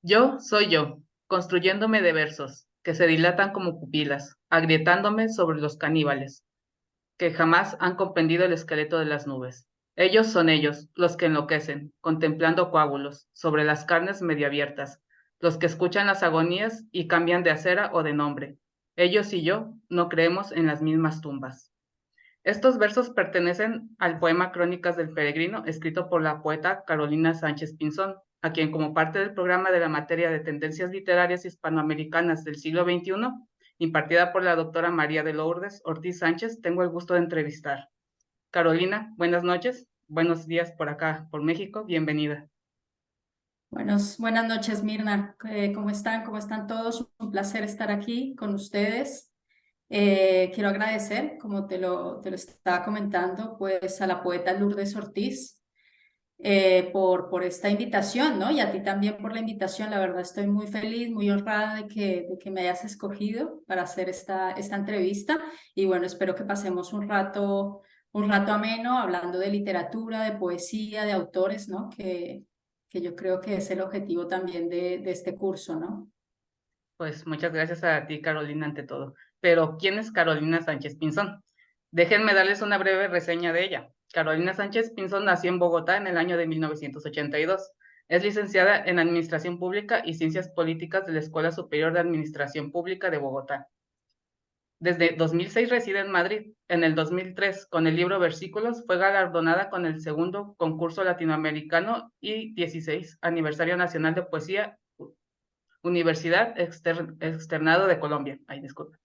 Yo soy yo, construyéndome de versos que se dilatan como pupilas, agrietándome sobre los caníbales, que jamás han comprendido el esqueleto de las nubes. Ellos son ellos, los que enloquecen, contemplando coágulos sobre las carnes medio abiertas, los que escuchan las agonías y cambian de acera o de nombre. Ellos y yo no creemos en las mismas tumbas. Estos versos pertenecen al poema Crónicas del Peregrino, escrito por la poeta Carolina Sánchez Pinzón, a quien como parte del programa de la materia de tendencias literarias hispanoamericanas del siglo XXI, impartida por la doctora María de Lourdes Ortiz Sánchez, tengo el gusto de entrevistar. Carolina, buenas noches, buenos días por acá, por México, bienvenida. Buenas noches, Mirna. ¿Cómo están? ¿Cómo están todos? Un placer estar aquí con ustedes. Quiero agradecer, como te lo estaba comentando, pues a la poeta Lourdes Ortiz por esta invitación, ¿no? Y a ti también por la invitación. La verdad estoy muy feliz, muy honrada de que me hayas escogido para hacer esta entrevista. Y bueno, espero que pasemos un rato ameno hablando de literatura, de poesía, de autores, ¿no? Que yo creo que es el objetivo también de este curso, ¿no? Pues muchas gracias a ti, Carolina, ante todo. Pero, ¿quién es Carolina Sánchez Pinzón? Déjenme darles una breve reseña de ella. Carolina Sánchez Pinzón nació en Bogotá en el año de 1982. Es licenciada en Administración Pública y Ciencias Políticas de la Escuela Superior de Administración Pública de Bogotá. Desde 2006 reside en Madrid. En el 2003, con el libro Versículos, fue galardonada con el segundo concurso latinoamericano y 16 aniversario nacional de poesía Universidad Externado de Colombia. Ay, disculpa.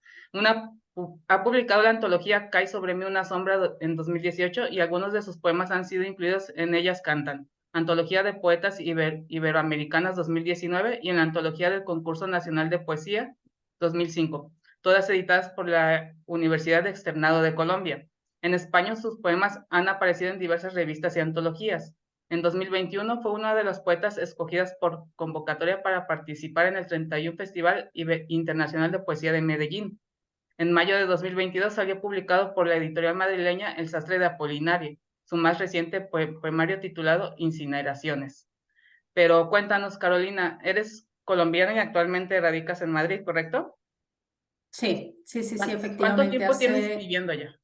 Ha publicado la antología Cae sobre mí una sombra en 2018 y algunos de sus poemas han sido incluidos en Ellas Cantan, Antología de Poetas Iberoamericanas 2019 y en la Antología del Concurso Nacional de Poesía 2005, todas editadas por la Universidad Externado de Colombia. En España sus poemas han aparecido en diversas revistas y antologías. En 2021 fue una de las poetas escogidas por convocatoria para participar en el 31 Festival Internacional de Poesía de Medellín. En mayo de 2022 salió publicado por la editorial madrileña El Sastre de Apolinario, su más reciente poemario titulado Incineraciones. Pero cuéntanos, Carolina, eres colombiana y actualmente radicas en Madrid, ¿correcto? Sí, ¿Cuánto efectivamente. tiempo tienes viviendo allá?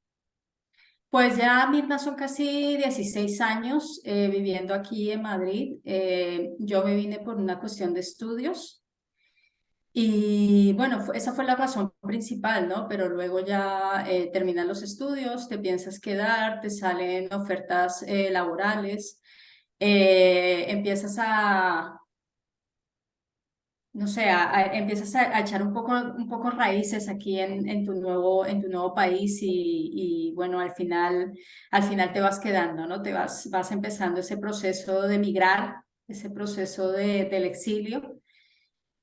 Pues ya, Mirna, son casi 16 años viviendo aquí en Madrid. Yo me vine por una cuestión de estudios. Y bueno, esa fue la razón principal, ¿no? Pero luego ya terminan los estudios, te piensas quedar, te salen ofertas laborales, empiezas no sé, empiezas a echar un poco raíces aquí en tu nuevo país y bueno, al final te vas quedando, ¿no? Vas empezando ese proceso de migrar, ese proceso del exilio.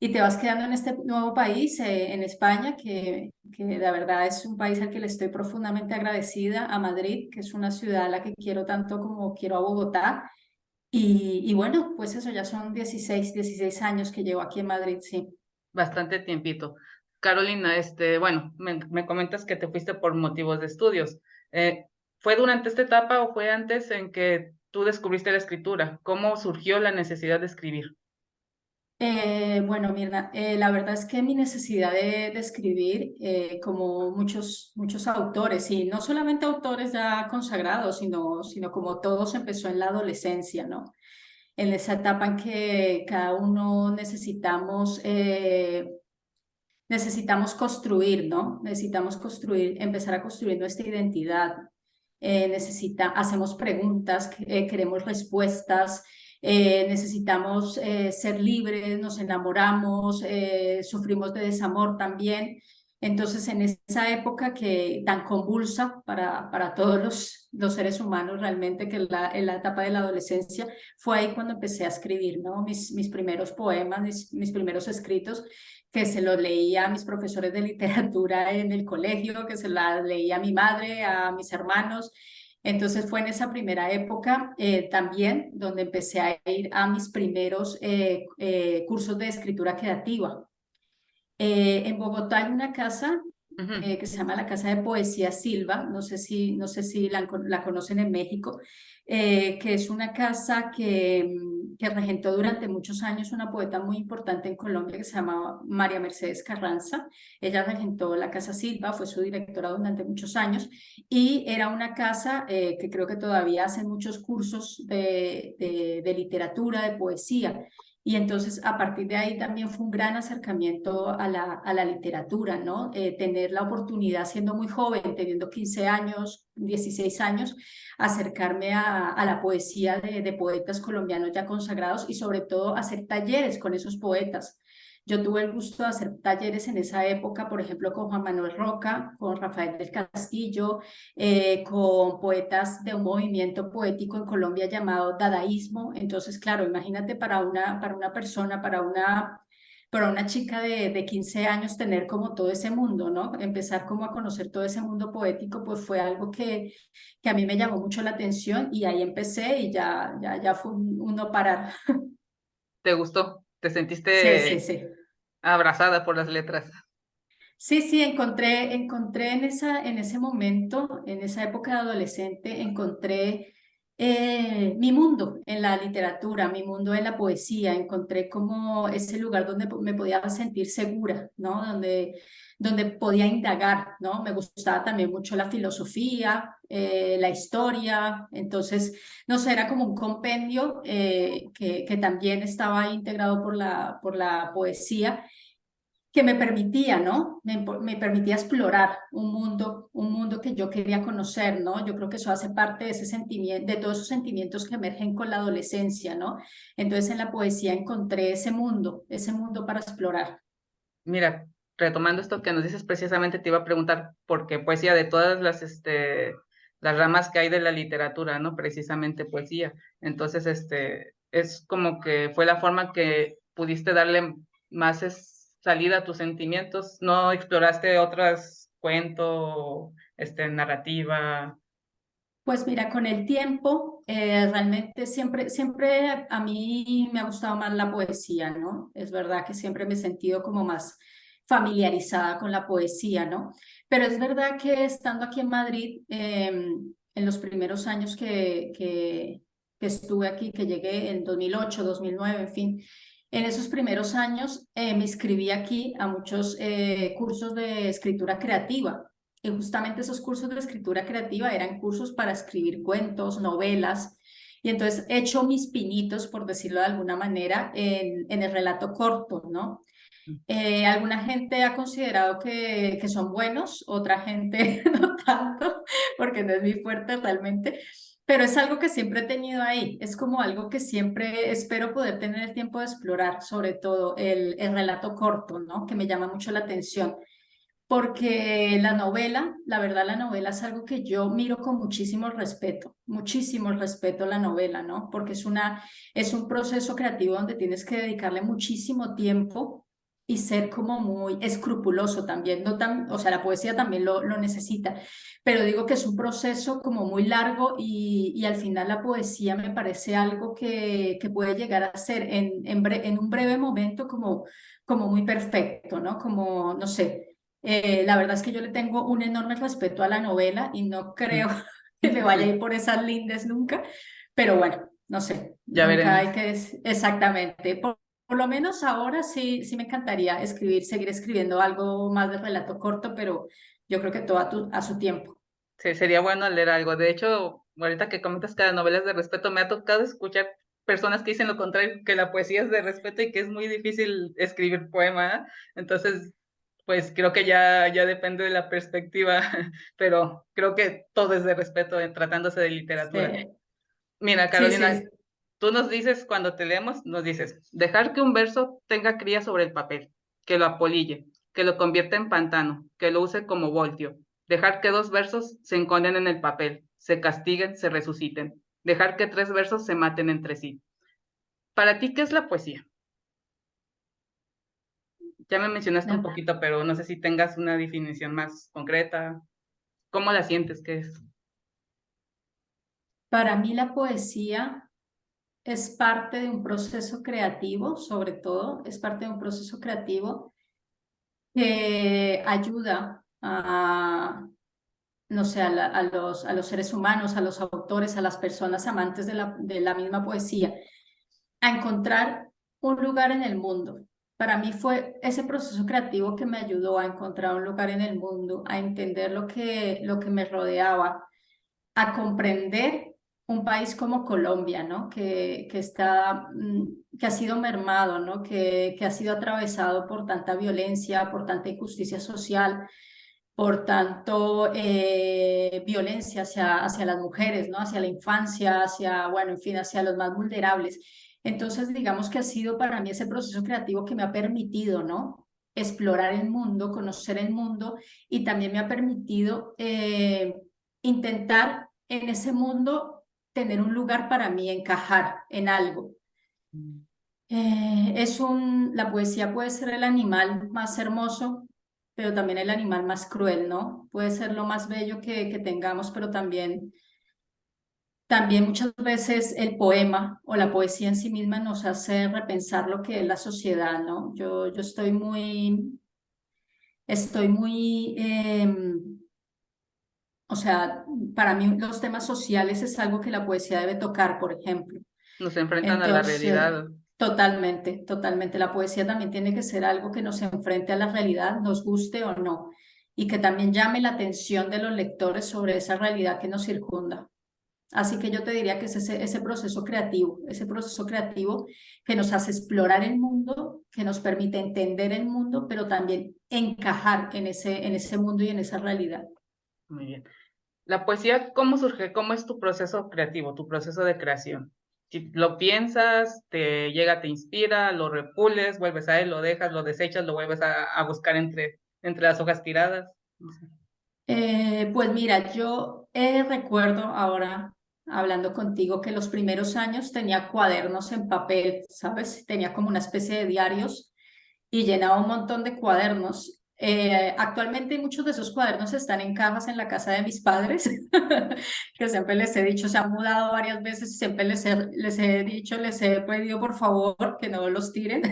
Y te vas quedando en este nuevo país, en España, que la verdad es un país al que le estoy profundamente agradecida, a Madrid, que es una ciudad a la que quiero tanto como quiero a Bogotá. Y bueno, pues eso, ya son 16 años que llevo aquí en Madrid, sí. Bastante tiempito. Carolina, bueno, me comentas que te fuiste por motivos de estudios. Eh, ¿Fue durante esta etapa o fue antes en que tú descubriste la escritura? ¿Cómo surgió la necesidad de escribir? Bueno, Mirna, la verdad es que mi necesidad de escribir, como muchos autores, y no solamente autores ya consagrados, sino como todos, empezó en la adolescencia, ¿no? En esa etapa en que cada uno necesitamos construir, ¿no? Necesitamos construir, empezar a construir nuestra identidad. Hacemos preguntas, queremos respuestas, necesitamos ser libres, nos enamoramos, sufrimos de desamor también. Entonces, en esa época que tan convulsa para todos los seres humanos realmente, que en la etapa de la adolescencia, fue ahí cuando empecé a escribir, ¿no? Mis primeros poemas, mis primeros escritos, que se los leía a mis profesores de literatura en el colegio, que se las leía a mi madre, a mis hermanos. Entonces fue en esa primera época también donde empecé a ir a mis primeros cursos de escritura creativa. En Bogotá hay una casa Ujú. que se llama la Casa de Poesía Silva, no sé si la conocen en México. que es una casa que regentó durante muchos años una poeta muy importante en Colombia que se llamaba María Mercedes Carranza. Ella regentó la Casa Silva, fue su directora durante muchos años y era una casa que creo que todavía hacen muchos cursos de literatura, de poesía. Y entonces a partir de ahí también fue un gran acercamiento a la literatura, ¿no? Tener la oportunidad siendo muy joven, teniendo 15 años, 16 años, acercarme a la poesía de poetas colombianos ya consagrados y sobre todo hacer talleres con esos poetas. Yo tuve el gusto de hacer talleres en esa época, por ejemplo, con Juan Manuel Roca, con Rafael del Castillo, con poetas de un movimiento poético en Colombia llamado dadaísmo. Entonces, claro, imagínate para una persona, para una chica de 15 años tener como todo ese mundo, ¿no? Empezar como a conocer todo ese mundo poético, pues fue algo que a mí me llamó mucho la atención y ahí empecé y ya fue un no parar. ¿Te gustó? ¿Te Sí, sí, sentiste sí. abrazada por las letras? Sí, sí, encontré en ese momento, en esa época de adolescente, encontré mi mundo en la literatura, mi mundo en la poesía, encontré como ese lugar donde me podía sentir segura, ¿no? Donde podía indagar, ¿no? Me gustaba también mucho la filosofía, la historia, entonces, no sé, era como un compendio que también estaba integrado por la poesía que me permitía, ¿no? Me permitía explorar un mundo que yo quería conocer, ¿no? Yo creo que eso hace parte de ese sentimiento, de todos esos sentimientos que emergen con la adolescencia, ¿no? Entonces en la poesía encontré ese mundo para explorar. Mira, retomando esto que nos dices precisamente, te iba a preguntar por qué poesía de todas las ramas que hay de la literatura, ¿no? Precisamente poesía. Entonces, es como que fue la forma que pudiste darle más salida a tus sentimientos. ¿No exploraste otras cuento, narrativa? Pues mira, con el tiempo, realmente siempre a mí me ha gustado más la poesía, ¿no? Es verdad que siempre me he sentido como más familiarizada con la poesía, ¿no? Pero es verdad que estando aquí en Madrid, en los primeros años que estuve aquí, que llegué en 2008, 2009, en fin, en esos primeros años me inscribí aquí a muchos cursos de escritura creativa. Y justamente esos cursos de escritura creativa eran cursos para escribir cuentos, novelas, y entonces he hecho mis pinitos, por decirlo de alguna manera, en el relato corto, ¿no? Alguna gente ha considerado que son buenos, otra gente no tanto, porque no es mi fuerte realmente, pero es algo que siempre he tenido ahí, es como algo que siempre espero poder tener el tiempo de explorar, sobre todo el relato corto, ¿no? Que me llama mucho la atención porque la novela, la verdad, la novela es algo que yo miro con muchísimo respeto a la novela, ¿no? Porque es un proceso creativo donde tienes que dedicarle muchísimo tiempo y ser como muy escrupuloso también, no tan, o sea, la poesía también lo necesita, pero digo que es un proceso como muy largo y al final la poesía me parece algo que puede llegar a ser en un breve momento como muy perfecto, ¿no? Como, no sé. La verdad es que yo le tengo un enorme respeto a la novela y no creo que me vaya a ir por esas lindes nunca, pero bueno, no sé, Ya nunca veremos. hay que exactamente. Por lo menos ahora sí me encantaría seguir escribiendo algo más de relato corto, pero yo creo que todo a su tiempo. Sí, sería bueno leer algo. De hecho, ahorita que comentas que la novela es de respeto, me ha tocado escuchar personas que dicen lo contrario, que la poesía es de respeto y que es muy difícil escribir poema. Entonces, pues creo que ya depende de la perspectiva, pero creo que todo es de respeto tratándose de literatura. Sí, Mira, sí, sí, Carolina, tú nos dices, cuando te leemos, nos dices, dejar que un verso tenga cría sobre el papel, que lo apolille, que lo convierta en pantano, que lo use como voltio, dejar que dos versos se enconden en el papel, se castiguen, se resuciten, dejar que tres versos se maten entre sí. Para ti, ¿qué es la poesía? Ya me mencionaste un no. poquito, pero no sé si tengas una definición más concreta. ¿Cómo la sientes que es? Para mí la poesía es parte de un proceso creativo, sobre todo, es parte de un proceso creativo que ayuda no sé, a los seres humanos, a los autores, a las personas amantes de la misma poesía, a encontrar un lugar en el mundo. Para mí fue ese proceso creativo que me ayudó a encontrar un lugar en el mundo, a entender lo que me rodeaba, a comprender un país como Colombia, ¿no? Que está, que ha sido mermado, ¿no? Que ha sido atravesado por tanta violencia, por tanta injusticia social, por tanto violencia hacia las mujeres, ¿no? Hacia la infancia, hacia, bueno, en fin, hacia los más vulnerables. Entonces, digamos que ha sido para mí ese proceso creativo que me ha permitido, ¿no? Explorar el mundo, conocer el mundo y también me ha permitido intentar en ese mundo tener un lugar para mí, encajar en algo. Mm. La poesía puede ser el animal más hermoso, pero también el animal más cruel, ¿no? Puede ser lo más bello que tengamos, pero también muchas veces el poema o la poesía en sí misma nos hace repensar lo que es la sociedad, ¿no? Yo estoy muy, o sea, para mí los temas sociales es algo que la poesía debe tocar, por ejemplo. Nos enfrentan a la Entonces, realidad. totalmente, totalmente. La poesía también tiene que ser algo que nos enfrente a la realidad, nos guste o no, y que también llame la atención de los lectores sobre esa realidad que nos circunda. Así que yo te diría que es ese proceso creativo que nos hace explorar el mundo, que nos permite entender el mundo, pero también encajar en ese mundo y en esa realidad. Muy bien. La poesía, ¿cómo surge? ¿Cómo es tu proceso creativo, tu proceso de creación? Si lo piensas, te llega, te inspira, lo repules, vuelves a él, lo dejas, lo desechas, lo vuelves a buscar entre las hojas tiradas. No sé. Pues mira, yo recuerdo ahora, hablando contigo, que los primeros años tenía cuadernos en papel, ¿sabes? Tenía como una especie de diarios y llenaba un montón de cuadernos. Actualmente muchos de esos cuadernos están en cajas en la casa de mis padres, que siempre les he dicho, se han mudado varias veces y siempre les he dicho, les he pedido por favor que no los tiren,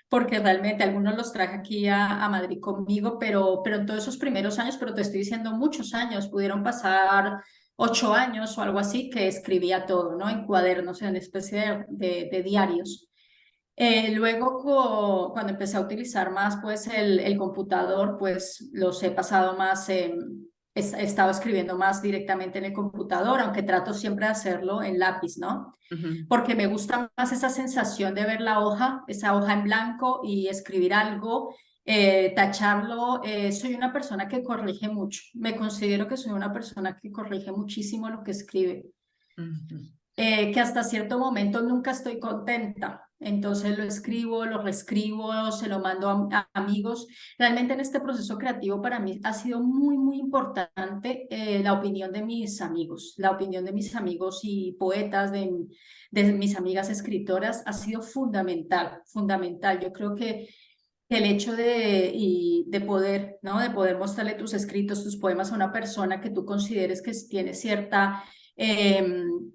porque realmente algunos los traje aquí a Madrid conmigo, pero en todos esos primeros años, pero te estoy diciendo muchos años, pudieron pasar 8 años o algo así, que escribía todo, ¿no? En cuadernos, en especie de diarios. Luego, cuando empecé a utilizar más pues el computador, pues los he pasado más, he estado escribiendo más directamente en el computador, aunque trato siempre de hacerlo en lápiz, ¿no? Ujú. Porque me gusta más esa sensación de ver la hoja, esa hoja en blanco y escribir algo, tacharlo. Soy una persona que corrige mucho, me considero que soy una persona que corrige muchísimo lo que escribe, Ujú. que hasta cierto momento nunca estoy contenta. Entonces lo escribo, lo reescribo, se lo mando a amigos. Realmente en este proceso creativo para mí ha sido muy, muy importante la opinión de mis amigos, la opinión de mis amigos y poetas, de mis amigas escritoras, ha sido fundamental, fundamental. Yo creo que el hecho de poder, ¿no? De poder mostrarle tus escritos, tus poemas a una persona que tú consideres que tiene cierta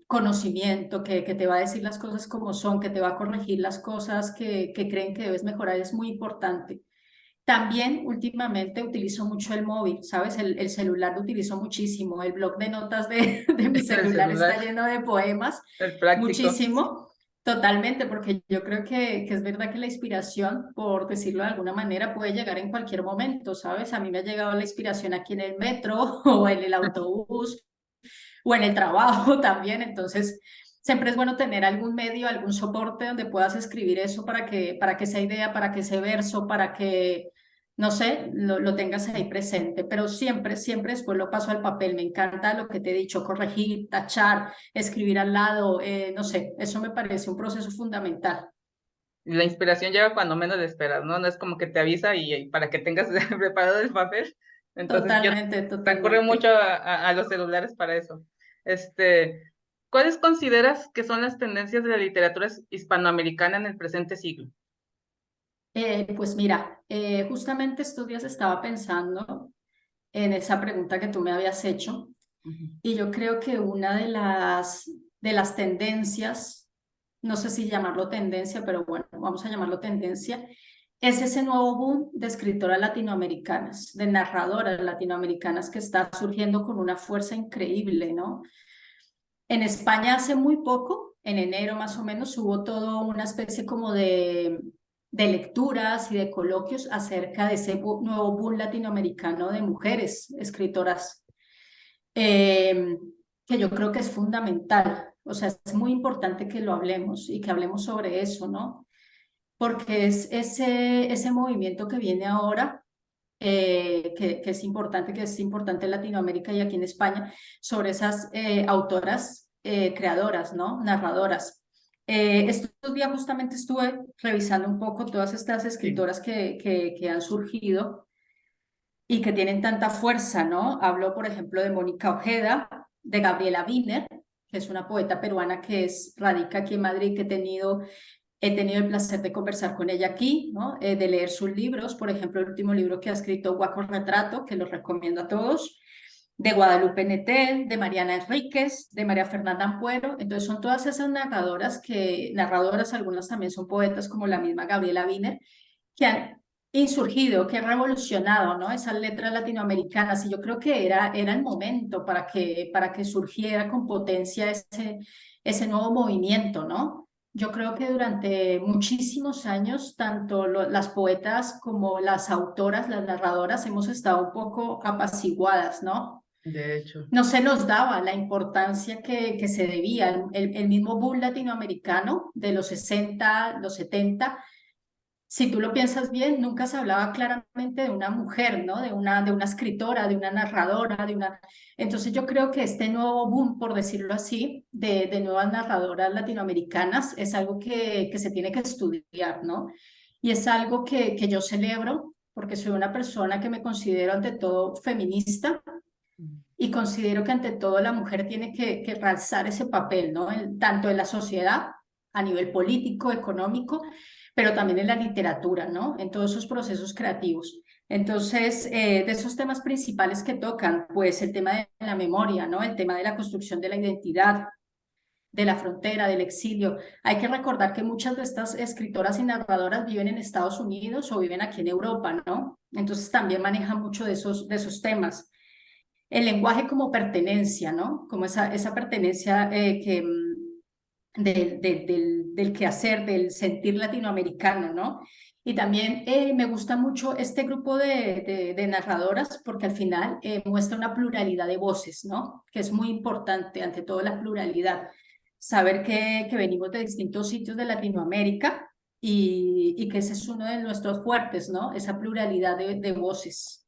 conocimiento, que te va a decir las cosas como son, que te va a corregir las cosas que creen que debes mejorar, es muy importante. También últimamente utilizo mucho el móvil, ¿sabes? El celular lo utilizo muchísimo. El blog de notas de mi El celular celular, está lleno de poemas, el práctico. muchísimo. Totalmente, porque yo creo que es verdad que la inspiración, por decirlo de alguna manera, puede llegar en cualquier momento, ¿sabes? A mí me ha llegado la inspiración aquí en el metro o en el autobús o en el trabajo también. Entonces, siempre es bueno tener algún medio, algún soporte donde puedas escribir eso para que esa idea, para que ese verso, para que, no sé, lo tengas ahí presente. Pero siempre, siempre después lo paso al papel. Me encanta lo que te he dicho, corregir, tachar, escribir al lado, no sé, eso me parece un proceso fundamental. Y la inspiración llega cuando menos lo esperas, ¿no? No es como que te avisa y para que tengas preparado el papel. Entonces yo Totalmente, recurro mucho totalmente. a los celulares para eso. ¿Cuáles consideras que son las tendencias de la literatura hispanoamericana en el presente siglo? Pues mira, justamente estos días estaba pensando en esa pregunta que tú me habías hecho. Ujú. Y yo creo que una de las tendencias, no sé si llamarlo tendencia, pero bueno, vamos a llamarlo tendencia, es ese nuevo boom de escritoras latinoamericanas, de narradoras latinoamericanas que está surgiendo con una fuerza increíble, ¿no? En España hace muy poco, en enero más o menos, hubo todo una especie como de lecturas y de coloquios acerca de ese nuevo boom latinoamericano de mujeres escritoras, eh, que yo creo que es fundamental. O sea, es muy importante que lo hablemos y que hablemos sobre eso, ¿no? Porque es ese movimiento que viene ahora, que es importante en Latinoamérica y aquí en España, sobre esas autoras, creadoras, ¿no? Narradoras. Estos días justamente estuve revisando un poco todas estas Sí. escritoras que han surgido y que tienen tanta fuerza, ¿no? Hablo, por ejemplo, de Mónica Ojeda, de Gabriela Wiener, que es una poeta peruana radica aquí en Madrid, que he tenido el placer de conversar con ella aquí, ¿no? De leer sus libros, por ejemplo, el último libro que ha escrito, Guaco Retrato, que lo recomiendo a todos, de Guadalupe Nettel, de Mariana Enríquez, de María Fernanda Ampuero. Entonces son todas esas narradoras, algunas también son poetas, como la misma Gabriela Wiener, que han insurgido, que han revolucionado, ¿no? Esas letras latinoamericanas. Y yo creo que era el momento para que surgiera con potencia ese nuevo movimiento, ¿no? Yo creo que durante muchísimos años, tanto las poetas como las autoras, las narradoras, hemos estado un poco apaciguadas, ¿no? De hecho, No se nos daba la importancia que se debía. El mismo boom latinoamericano de los 60, los 70, si tú lo piensas bien, nunca se hablaba claramente de una mujer, ¿no? De una escritora, de una narradora, de una... Entonces yo creo que este nuevo boom, por decirlo así, de nuevas narradoras latinoamericanas es algo que se tiene que estudiar, ¿no? Y es algo que yo celebro porque soy una persona que me considero ante todo feminista y considero que ante todo la mujer tiene que realzar ese papel, ¿no? Tanto en la sociedad, a nivel político, económico, pero también en la literatura, ¿no? En todos esos procesos creativos. Entonces, de esos temas principales que tocan, pues el tema de la memoria, ¿no? El tema de la construcción de la identidad, de la frontera, del exilio. Hay que recordar que muchas de estas escritoras y narradoras viven en Estados Unidos o viven aquí en Europa, ¿no? Entonces también manejan mucho de esos temas. El lenguaje como pertenencia, ¿no? Como esa pertenencia del quehacer, del sentir latinoamericano, ¿no? Y también me gusta mucho este grupo de narradoras porque al final muestra una pluralidad de voces, ¿no? Que es muy importante, ante todo la pluralidad. Saber que venimos de distintos sitios de Latinoamérica y que ese es uno de nuestros fuertes, ¿no? Esa pluralidad de voces.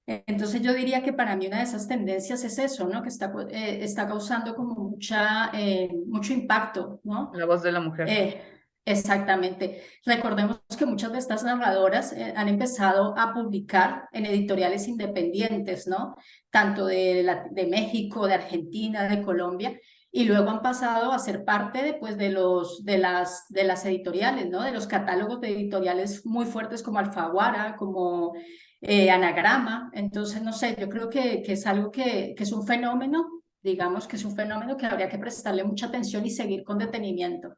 Entonces yo diría que para mí una de esas tendencias es eso, ¿no? Que está causando como mucho impacto, ¿no? la voz de la mujer. Eh, Exactamente. Recordemos que muchas de estas narradoras han empezado a publicar en editoriales independientes, ¿no? Tanto de México, de Argentina, de Colombia, y luego han pasado a ser parte de las editoriales, ¿no? De los catálogos de editoriales muy fuertes como Alfaguara, como Anagrama. Entonces, no sé, yo creo que es algo que es un fenómeno, digamos que es un fenómeno que habría que prestarle mucha atención y seguir con detenimiento.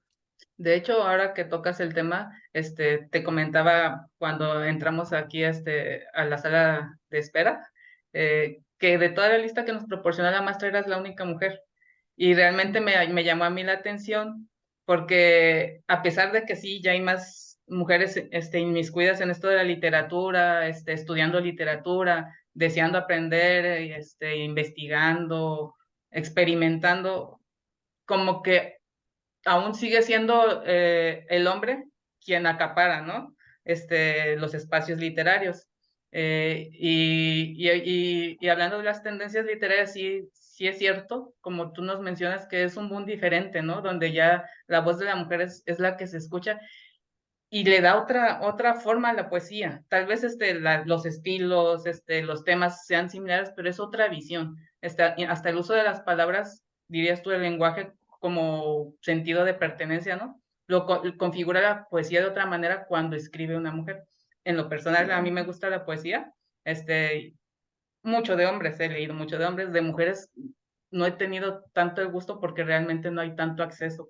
De hecho, ahora que tocas el tema, te comentaba cuando entramos aquí, a la sala de espera, que de toda la lista que nos proporciona la maestra eras la única mujer. Y realmente me llamó a mí la atención porque a pesar de que sí, ya hay más mujeres, inmiscuidas en esto de la literatura, estudiando literatura, deseando aprender, investigando, experimentando, como que aún sigue siendo el hombre quien acapara, ¿no? Los espacios literarios. Y hablando de las tendencias literarias, sí, sí es cierto, como tú nos mencionas, que es un boom diferente, ¿no? Donde ya la voz de la mujer es la que se escucha y le da otra forma a la poesía. Tal vez los estilos, los temas sean similares, pero es otra visión. Hasta el uso de las palabras, dirías tú, el lenguaje como sentido de pertenencia, ¿no? Configura la poesía de otra manera cuando escribe una mujer. En lo personal, a mí me gusta la poesía, mucho de hombres, he leído mucho de hombres, de mujeres no he tenido tanto el gusto porque realmente no hay tanto acceso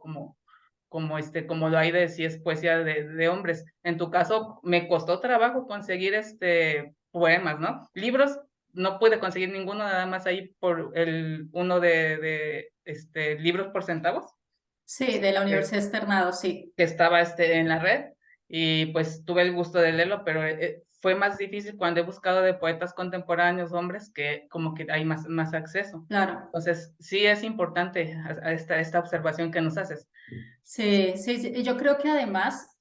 como lo hay de si es poesía de hombres. En tu caso, me costó trabajo conseguir poemas, ¿no? Libros, no pude conseguir ninguno, nada más ahí por uno de libros por centavos, Sí, de la que, Universidad Externado, sí. que estaba en la red, y pues tuve el gusto de leerlo, pero fue más difícil cuando he buscado de poetas contemporáneos, hombres, que como que hay más acceso. Claro. Entonces, sí es importante esta observación que nos haces. Sí, sí, sí. Y yo creo que además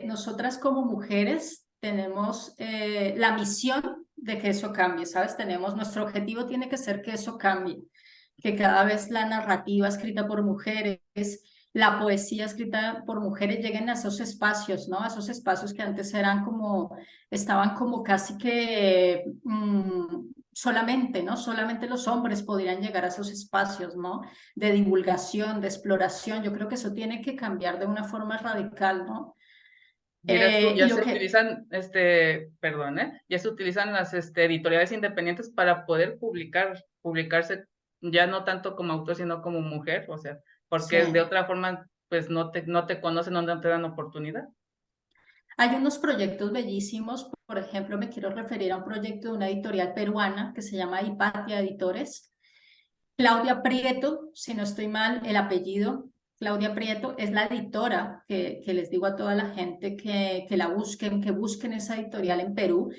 nosotras como mujeres tenemos la misión de que eso cambie, ¿sabes? Nuestro objetivo tiene que ser que eso cambie, que cada vez la narrativa escrita por mujeres, la poesía escrita por mujeres lleguen a esos espacios, ¿no? A esos espacios que antes estaban como casi que solamente, ¿no? Solamente los hombres podrían llegar a esos espacios, ¿no? De divulgación, de exploración. Yo creo que eso tiene que cambiar de una forma radical, ¿no? Dirás tú, Y ya lo se que, utilizan, perdón, ya se utilizan las editoriales independientes para poder publicarse ya no tanto como autor, sino como mujer, o sea, porque de sí, otra forma, pues no te conocen, no te dan oportunidad. hay unos proyectos bellísimos. Por ejemplo, me quiero referir a un proyecto de una editorial peruana que se llama Hipatia Editores. Claudia Prieto, si no estoy mal, el apellido, Claudia Prieto, es la editora que les digo a toda la gente que la busquen, que busquen esa editorial en Perú,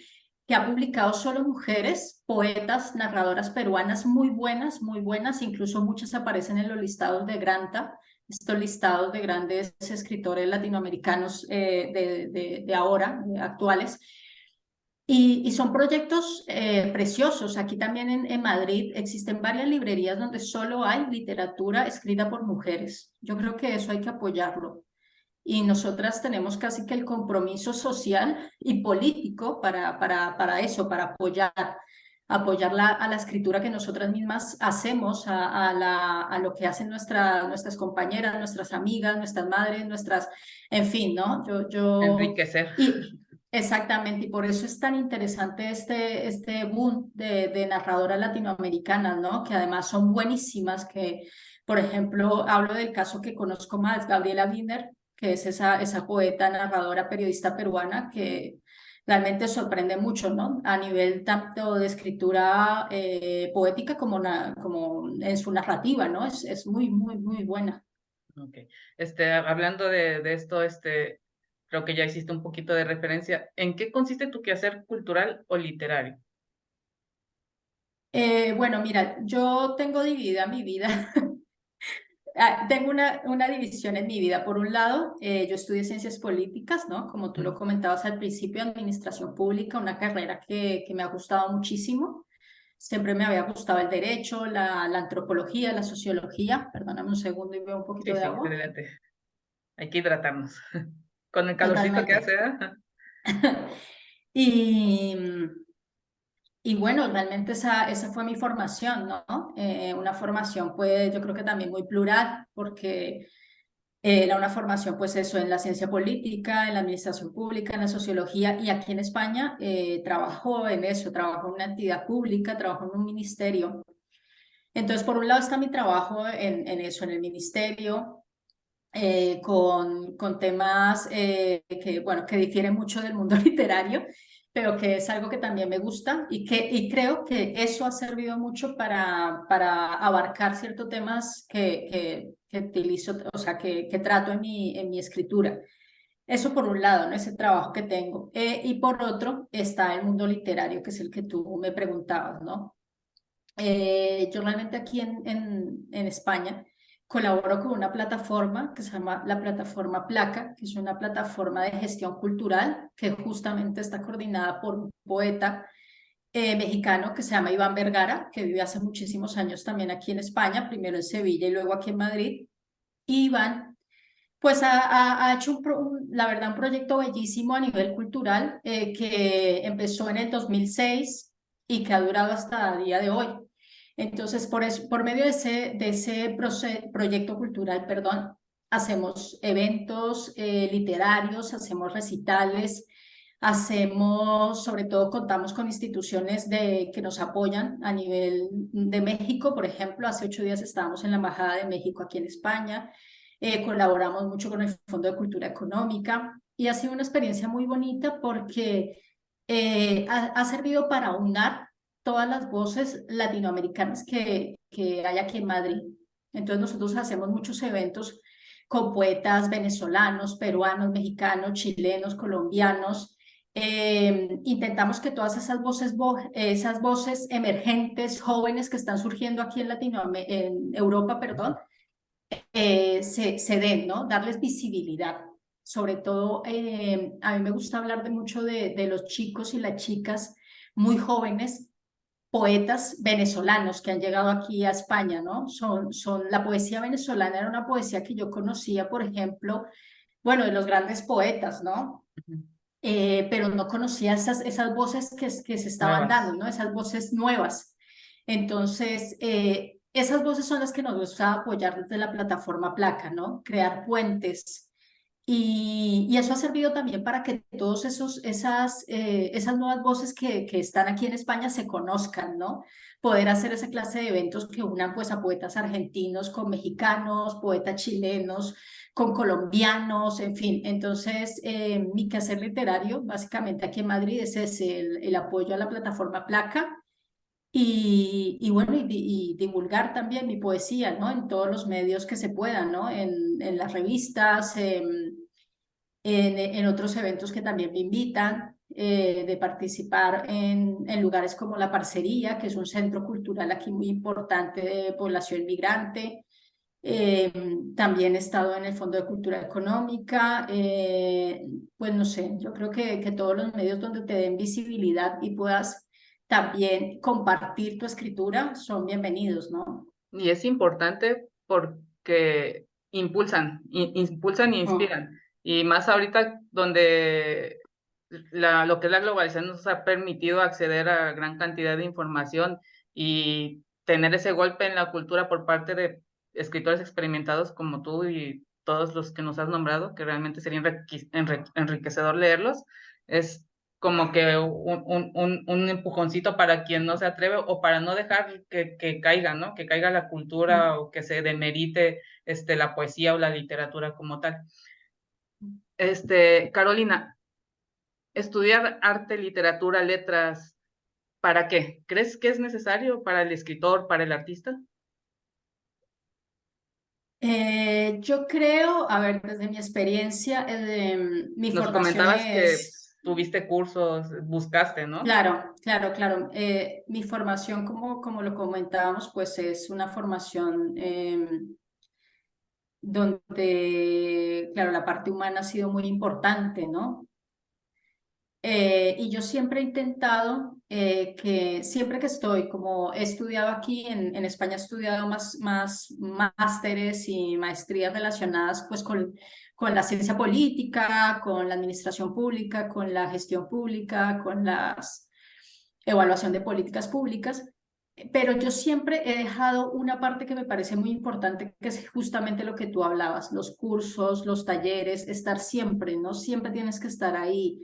que ha publicado solo mujeres, poetas, narradoras peruanas muy buenas, incluso muchas aparecen en los listados de Granta, estos listados de grandes escritores latinoamericanos de ahora, actuales. Y son proyectos preciosos. Aquí también en Madrid existen varias librerías donde solo hay literatura escrita por mujeres. Yo creo que eso hay que apoyarlo. Y nosotras tenemos casi que el compromiso social y político para eso, para apoyar a la escritura que nosotras mismas hacemos, a lo que hacen nuestras compañeras, nuestras amigas, nuestras madres, en fin, ¿no? Enriquecer. Y exactamente, y por eso es tan interesante este boom de narradoras latinoamericanas, ¿no? Que además son buenísimas, por ejemplo, hablo del caso que conozco más, Gabriela Wiener, que es esa poeta, narradora, periodista peruana que realmente sorprende mucho, ¿no? A nivel tanto de escritura poética como en su narrativa, ¿no? Es muy, muy, muy buena. Ok. Hablando de esto, creo que ya hiciste un poquito de referencia. ¿En qué consiste tu quehacer cultural o literario? Bueno, mira, yo tengo dividida mi vida. Tengo una división en mi vida. Por un lado, yo estudié ciencias políticas, ¿no? Como tú lo Mm. comentabas al principio, administración pública, una carrera que me ha gustado muchísimo. Siempre me había gustado el derecho, la antropología, la sociología. Perdóname un segundo y veo un poquito Sí, de sí, agua. adelante. Hay que hidratarnos. Con el calorcito que hace, Totalmente. ¿eh? Y, y bueno, realmente esa fue mi formación, ¿no? Una formación, pues yo creo que también muy plural, porque era una formación, pues eso, en la ciencia política, en la administración pública, en la sociología, y aquí en España trabajo en eso, trabajo en una entidad pública, trabajo en un ministerio. Entonces, por un lado está mi trabajo en eso, en el ministerio, con temas bueno, que difieren mucho del mundo literario, pero que es algo que también me gusta y creo que eso ha servido mucho para abarcar ciertos temas que utilizo, o sea, que trato en mi escritura. Eso por un lado, ¿no? Ese trabajo que tengo. Y por otro está el mundo literario, que es el que tú me preguntabas, ¿no? Yo realmente aquí en España colaboro con una plataforma que se llama la plataforma Placa, que es una plataforma de gestión cultural que justamente está coordinada por un poeta mexicano que se llama Iván Vergara, que vive hace muchísimos años también aquí en España, primero en Sevilla y luego aquí en Madrid. Y Iván, pues ha hecho la verdad un proyecto bellísimo a nivel cultural que empezó en el 2006 y que ha durado hasta el día de hoy. Entonces, por medio de ese proyecto cultural, perdón, hacemos eventos literarios, hacemos recitales, sobre todo contamos con instituciones que nos apoyan a nivel de México, por ejemplo, hace 8 días estábamos en la Embajada de México aquí en España. colaboramos mucho con el Fondo de Cultura Económica y ha sido una experiencia muy bonita porque ha servido para aunar todas las voces latinoamericanas que hay aquí en Madrid. Entonces nosotros hacemos muchos eventos con poetas venezolanos, peruanos, mexicanos, chilenos, colombianos. Intentamos que todas esas voces emergentes, jóvenes que están surgiendo aquí en Europa, perdón, se den, ¿no? Darles visibilidad. Sobre todo, a mí me gusta hablar mucho de los chicos y las chicas muy jóvenes, poetas venezolanos que han llegado aquí a España, ¿no? La poesía venezolana era una poesía que yo conocía, por ejemplo, bueno, de los grandes poetas, ¿no? Ujú. Pero no conocía esas voces que se estaban dando, Nuevas. ¿no? Esas voces nuevas. Entonces, esas voces son las que nos gusta apoyar desde la plataforma Placa, ¿no? Crear puentes. Y eso ha servido también para que todos esas nuevas voces que están aquí en España se conozcan, ¿no? Poder hacer esa clase de eventos que unan pues a poetas argentinos con mexicanos, poetas chilenos, con colombianos, en fin. Entonces, mi quehacer literario, básicamente aquí en Madrid, es ese, el apoyo a la plataforma Placa y bueno, y divulgar también mi poesía, ¿no? En todos los medios que se puedan, ¿no? En las revistas, en otros eventos que también me invitan, de participar en lugares como La Parcería, que es un centro cultural aquí muy importante de población migrante. Eh, También he estado en el Fondo de Cultura Económica. Pues no sé, yo creo que todos los medios donde te den visibilidad y puedas también compartir tu escritura son bienvenidos, ¿no? Y es importante porque impulsan y Mm, inspiran. Y más ahorita donde lo que es la globalización nos ha permitido acceder a gran cantidad de información y tener ese golpe en la cultura por parte de escritores experimentados como tú y todos los que nos has nombrado, que realmente sería enriquecedor leerlos, es como que un empujoncito para quien no se atreve o para no dejar que caiga, ¿no? Que caiga la cultura mm. o que se demerite la poesía o la literatura como tal. Carolina, estudiar arte, literatura, letras, ¿para qué? ¿Crees que es necesario para el escritor, para el artista? Yo creo, a ver, desde mi experiencia, mi Nos formación comentabas que es, tuviste cursos, buscaste, ¿no? claro, claro, claro. Mi formación, como lo comentábamos, pues es una formación donde, claro, la parte humana ha sido muy importante, ¿no? Y yo siempre he intentado que siempre que estoy, como he estudiado aquí en España, he estudiado más másteres y maestrías relacionadas pues con la ciencia política, con la administración pública, con la gestión pública, con la evaluación de políticas públicas. Pero yo siempre he dejado una parte que me parece muy importante, que es justamente lo que tú hablabas, los cursos, los talleres, estar siempre, ¿no? Siempre tienes que estar ahí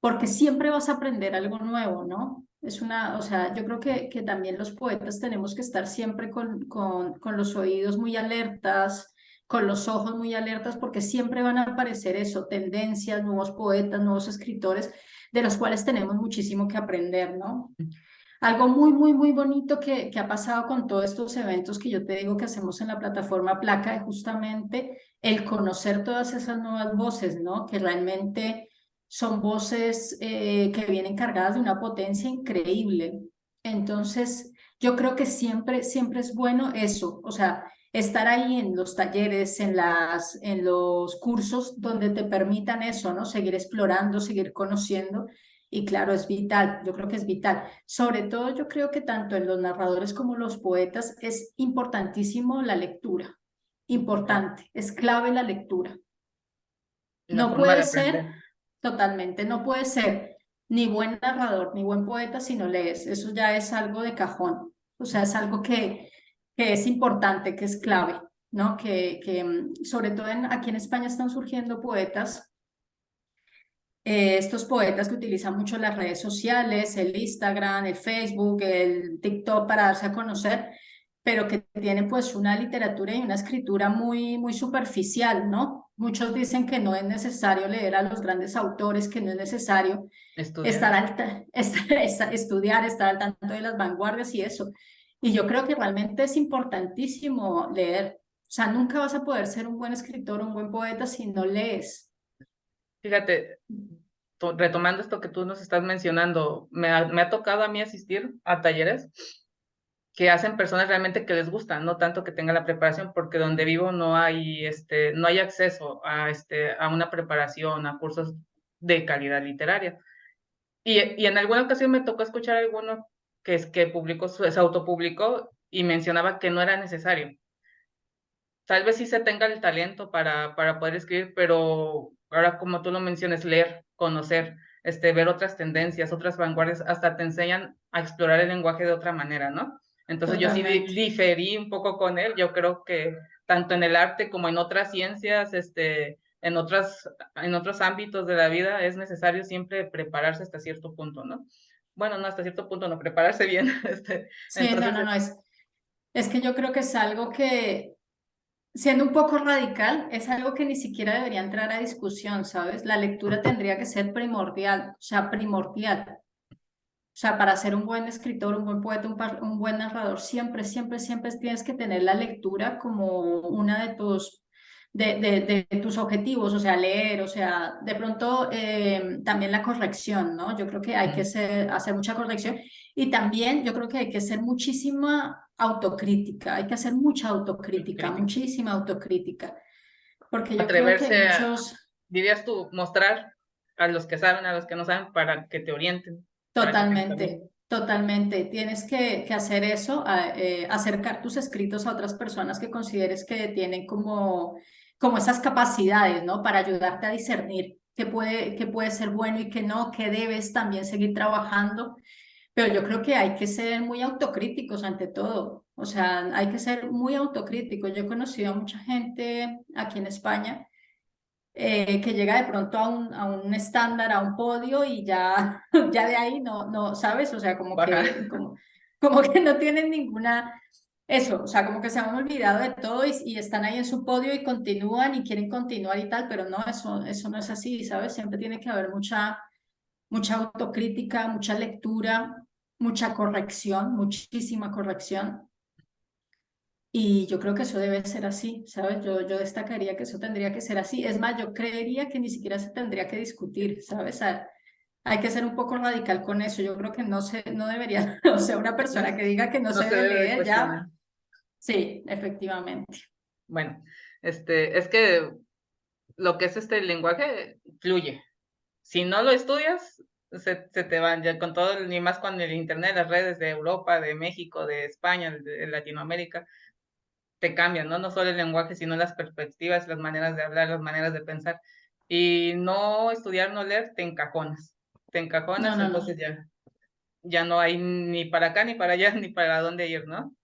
porque siempre vas a aprender algo nuevo, ¿no? O sea, yo creo que también los poetas tenemos que estar siempre con los oídos muy alertas, con los ojos muy alertas, porque siempre van a aparecer eso, tendencias, nuevos poetas, nuevos escritores, de los cuales tenemos muchísimo que aprender, ¿no? Algo muy bonito que ha pasado con todos estos eventos que yo te digo que hacemos en la plataforma Placa es justamente el conocer todas esas nuevas voces, ¿no? Que realmente son voces que vienen cargadas de una potencia increíble. Entonces, yo creo que siempre es bueno eso, o sea, estar ahí en los talleres, en los cursos donde te permitan eso, ¿no? Seguir explorando, seguir conociendo. Y claro, es vital, yo creo que es vital. Sobre todo yo creo que tanto en los narradores como los poetas es importantísimo la lectura. Importante, es clave la lectura. La No forma de puede aprender. ser, totalmente, no puede ser ni buen narrador ni buen poeta si no lees. Eso ya es algo de cajón. O sea, es algo que es importante, que es clave, ¿no? Sobre todo aquí en España están surgiendo poetas, estos poetas que utilizan mucho las redes sociales, el Instagram, el Facebook, el TikTok para darse a conocer, pero que tiene pues una literatura y una escritura muy, muy superficial, ¿no? Muchos dicen que no es necesario leer a los grandes autores, que no es necesario Estudiar. estudiar, estar al tanto de las vanguardias y eso. Y yo creo que realmente es importantísimo leer. O sea, nunca vas a poder ser un buen escritor, un buen poeta si no lees. Fíjate, retomando esto que tú nos estás mencionando, me ha tocado a mí asistir a talleres que hacen personas realmente que les gusta, no tanto que tengan la preparación, porque donde vivo no hay, no hay acceso a, a una preparación, a cursos de calidad literaria. Y en alguna ocasión me tocó escuchar a alguno que publicó, se autopublicó y mencionaba que no era necesario. Tal vez sí se tenga el talento para poder escribir, pero ahora como tú lo mencionas, leer, conocer, ver otras tendencias, otras vanguardias, hasta te enseñan a explorar el lenguaje de otra manera, ¿no? Entonces yo sí Totalmente. diferí un poco con él. Yo creo que tanto en el arte como en otras ciencias, en otros ámbitos de la vida, es necesario siempre prepararse hasta cierto punto, ¿no? Bueno, no hasta cierto punto, no, prepararse bien. Sí, no, Entonces, no, no, es que yo creo que es algo que, siendo un poco radical, es algo que ni siquiera debería entrar a discusión, ¿sabes? La lectura tendría que ser primordial, o sea, primordial. O sea, para ser un buen escritor, un buen poeta, un buen narrador, siempre, siempre, siempre tienes que tener la lectura como una de tus objetivos, o sea, leer, o sea, de pronto también la corrección, ¿no? Yo creo que hay que hacer mucha corrección y también yo creo que hay que hacer muchísima autocrítica, hay que hacer mucha autocrítica, crítica. muchísima autocrítica, porque yo creo que hay Atreverse a, muchos. dirías tú, mostrar a los que saben, a los que no saben, para que te orienten, para que te encaminen. Totalmente, totalmente. Tienes que hacer eso, acercar tus escritos a otras personas que consideres que tienen como esas capacidades, ¿no? Para ayudarte a discernir qué puede ser bueno y qué no, qué debes también seguir trabajando. Pero yo creo que hay que ser muy autocríticos ante todo. O sea, hay que ser muy autocríticos. Yo he conocido a mucha gente aquí en España que llega de pronto a un estándar, a un podio y ya, ya de ahí no, ¿sabes? O sea, Baja. como que no tienen ninguna, eso, o sea, como que se han olvidado de todo y están ahí en su podio y continúan y quieren continuar y tal, pero no, eso no es así, ¿sabes? Siempre tiene que haber mucha autocrítica, mucha lectura, mucha corrección, muchísima corrección. Y yo creo que eso debe ser así, ¿sabes? Yo destacaría que eso tendría que ser así. Es más, yo creería que ni siquiera se tendría que discutir, ¿sabes? Hay que ser un poco radical con eso. Yo creo que no debería, o sea, una No, persona que diga que no no se se debe debe de leer, cuestionar. ya, sí, efectivamente. Bueno, es que lo que es este lenguaje fluye. Si no lo estudias, se te van ya con todo, ni más con el internet, las redes de Europa, de México, de España, de Latinoamérica, te cambian, ¿no? No solo el lenguaje, sino las perspectivas, las maneras de hablar, las maneras de pensar. Y no estudiar, no leer, te encajonas. Te No, encajonas, no, entonces no. ya no hay ni para acá, ni para allá, ni para dónde ir, ¿no?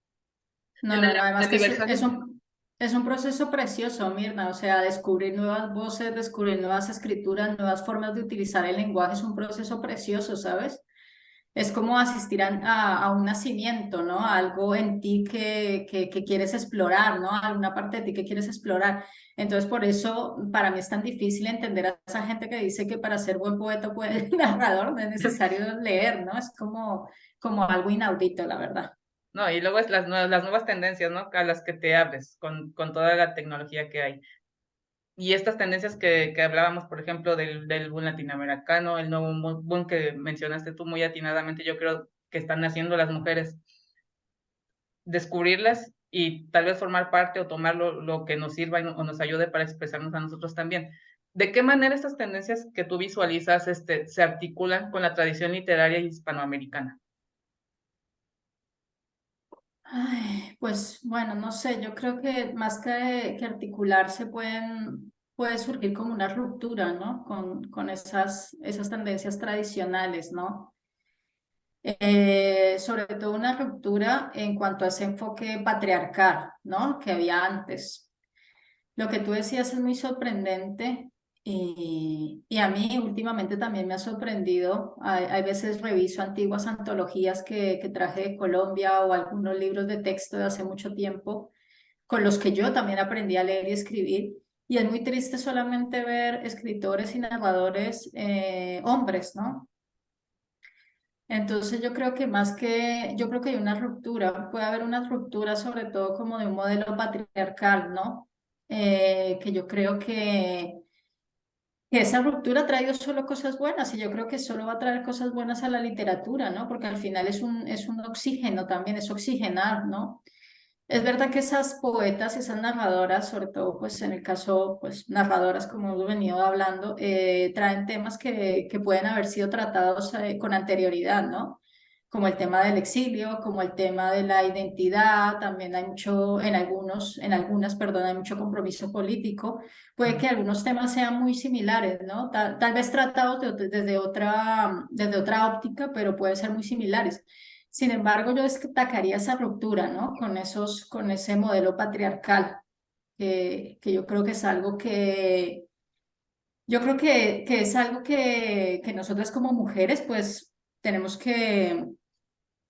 No, En no, no. Además que aniversario, es un proceso precioso, Mirna. O sea, descubrir nuevas voces, descubrir nuevas escrituras, nuevas formas de utilizar el lenguaje es un proceso precioso, ¿sabes? Es como asistir a un nacimiento, ¿no? A algo en ti que quieres explorar, ¿no? Alguna parte de ti que quieres explorar. Entonces, por eso, para mí es tan difícil entender a esa gente que dice que para ser buen poeta, buen narrador, no es necesario leer, ¿no? Es como algo inaudito, la verdad. no, y luego es las nuevas tendencias, ¿no? A las que te abres con toda la tecnología que hay. Y estas tendencias que hablábamos, por ejemplo, del boom latinoamericano, el nuevo boom que mencionaste tú muy atinadamente, yo creo que están haciendo las mujeres, descubrirlas y tal vez formar parte o tomar lo que nos sirva o nos ayude para expresarnos a nosotros también. ¿De qué manera estas tendencias que tú visualizas se articulan con la tradición literaria hispanoamericana? Ay, pues bueno, no sé, yo creo que más que articularse puede surgir como una ruptura, ¿no? Con esas tendencias tradicionales, ¿no? Sobre todo una ruptura en cuanto a ese enfoque patriarcal, ¿no? Que había antes. Lo que tú decías es muy sorprendente Y a mí últimamente también me ha sorprendido, hay veces reviso antiguas antologías que traje de Colombia o algunos libros de texto de hace mucho tiempo, con los que yo también aprendí a leer y escribir. Y es muy triste solamente ver escritores y narradores hombres, ¿no? Entonces yo creo que yo creo que hay una ruptura, puede haber una ruptura sobre todo como de un modelo patriarcal, ¿no? Que yo creo que esa ruptura ha traído solo cosas buenas y yo creo que solo va a traer cosas buenas a la literatura, ¿no? Porque al final es un oxígeno también, es oxigenar, ¿no? Es verdad que esas poetas, esas narradoras, sobre todo pues en el caso, pues narradoras como hemos venido hablando, traen temas que pueden haber sido tratados con anterioridad, ¿no? Como el tema del exilio, como el tema de la identidad, también hay mucho, en algunas, perdón, hay mucho compromiso político. Puede que algunos temas sean muy similares, ¿no? Tal vez tratados desde otra óptica, pero pueden ser muy similares. Sin embargo, yo destacaría esa ruptura, ¿no? Con ese modelo patriarcal, que yo creo que es algo que es algo que nosotras como mujeres, pues, tenemos que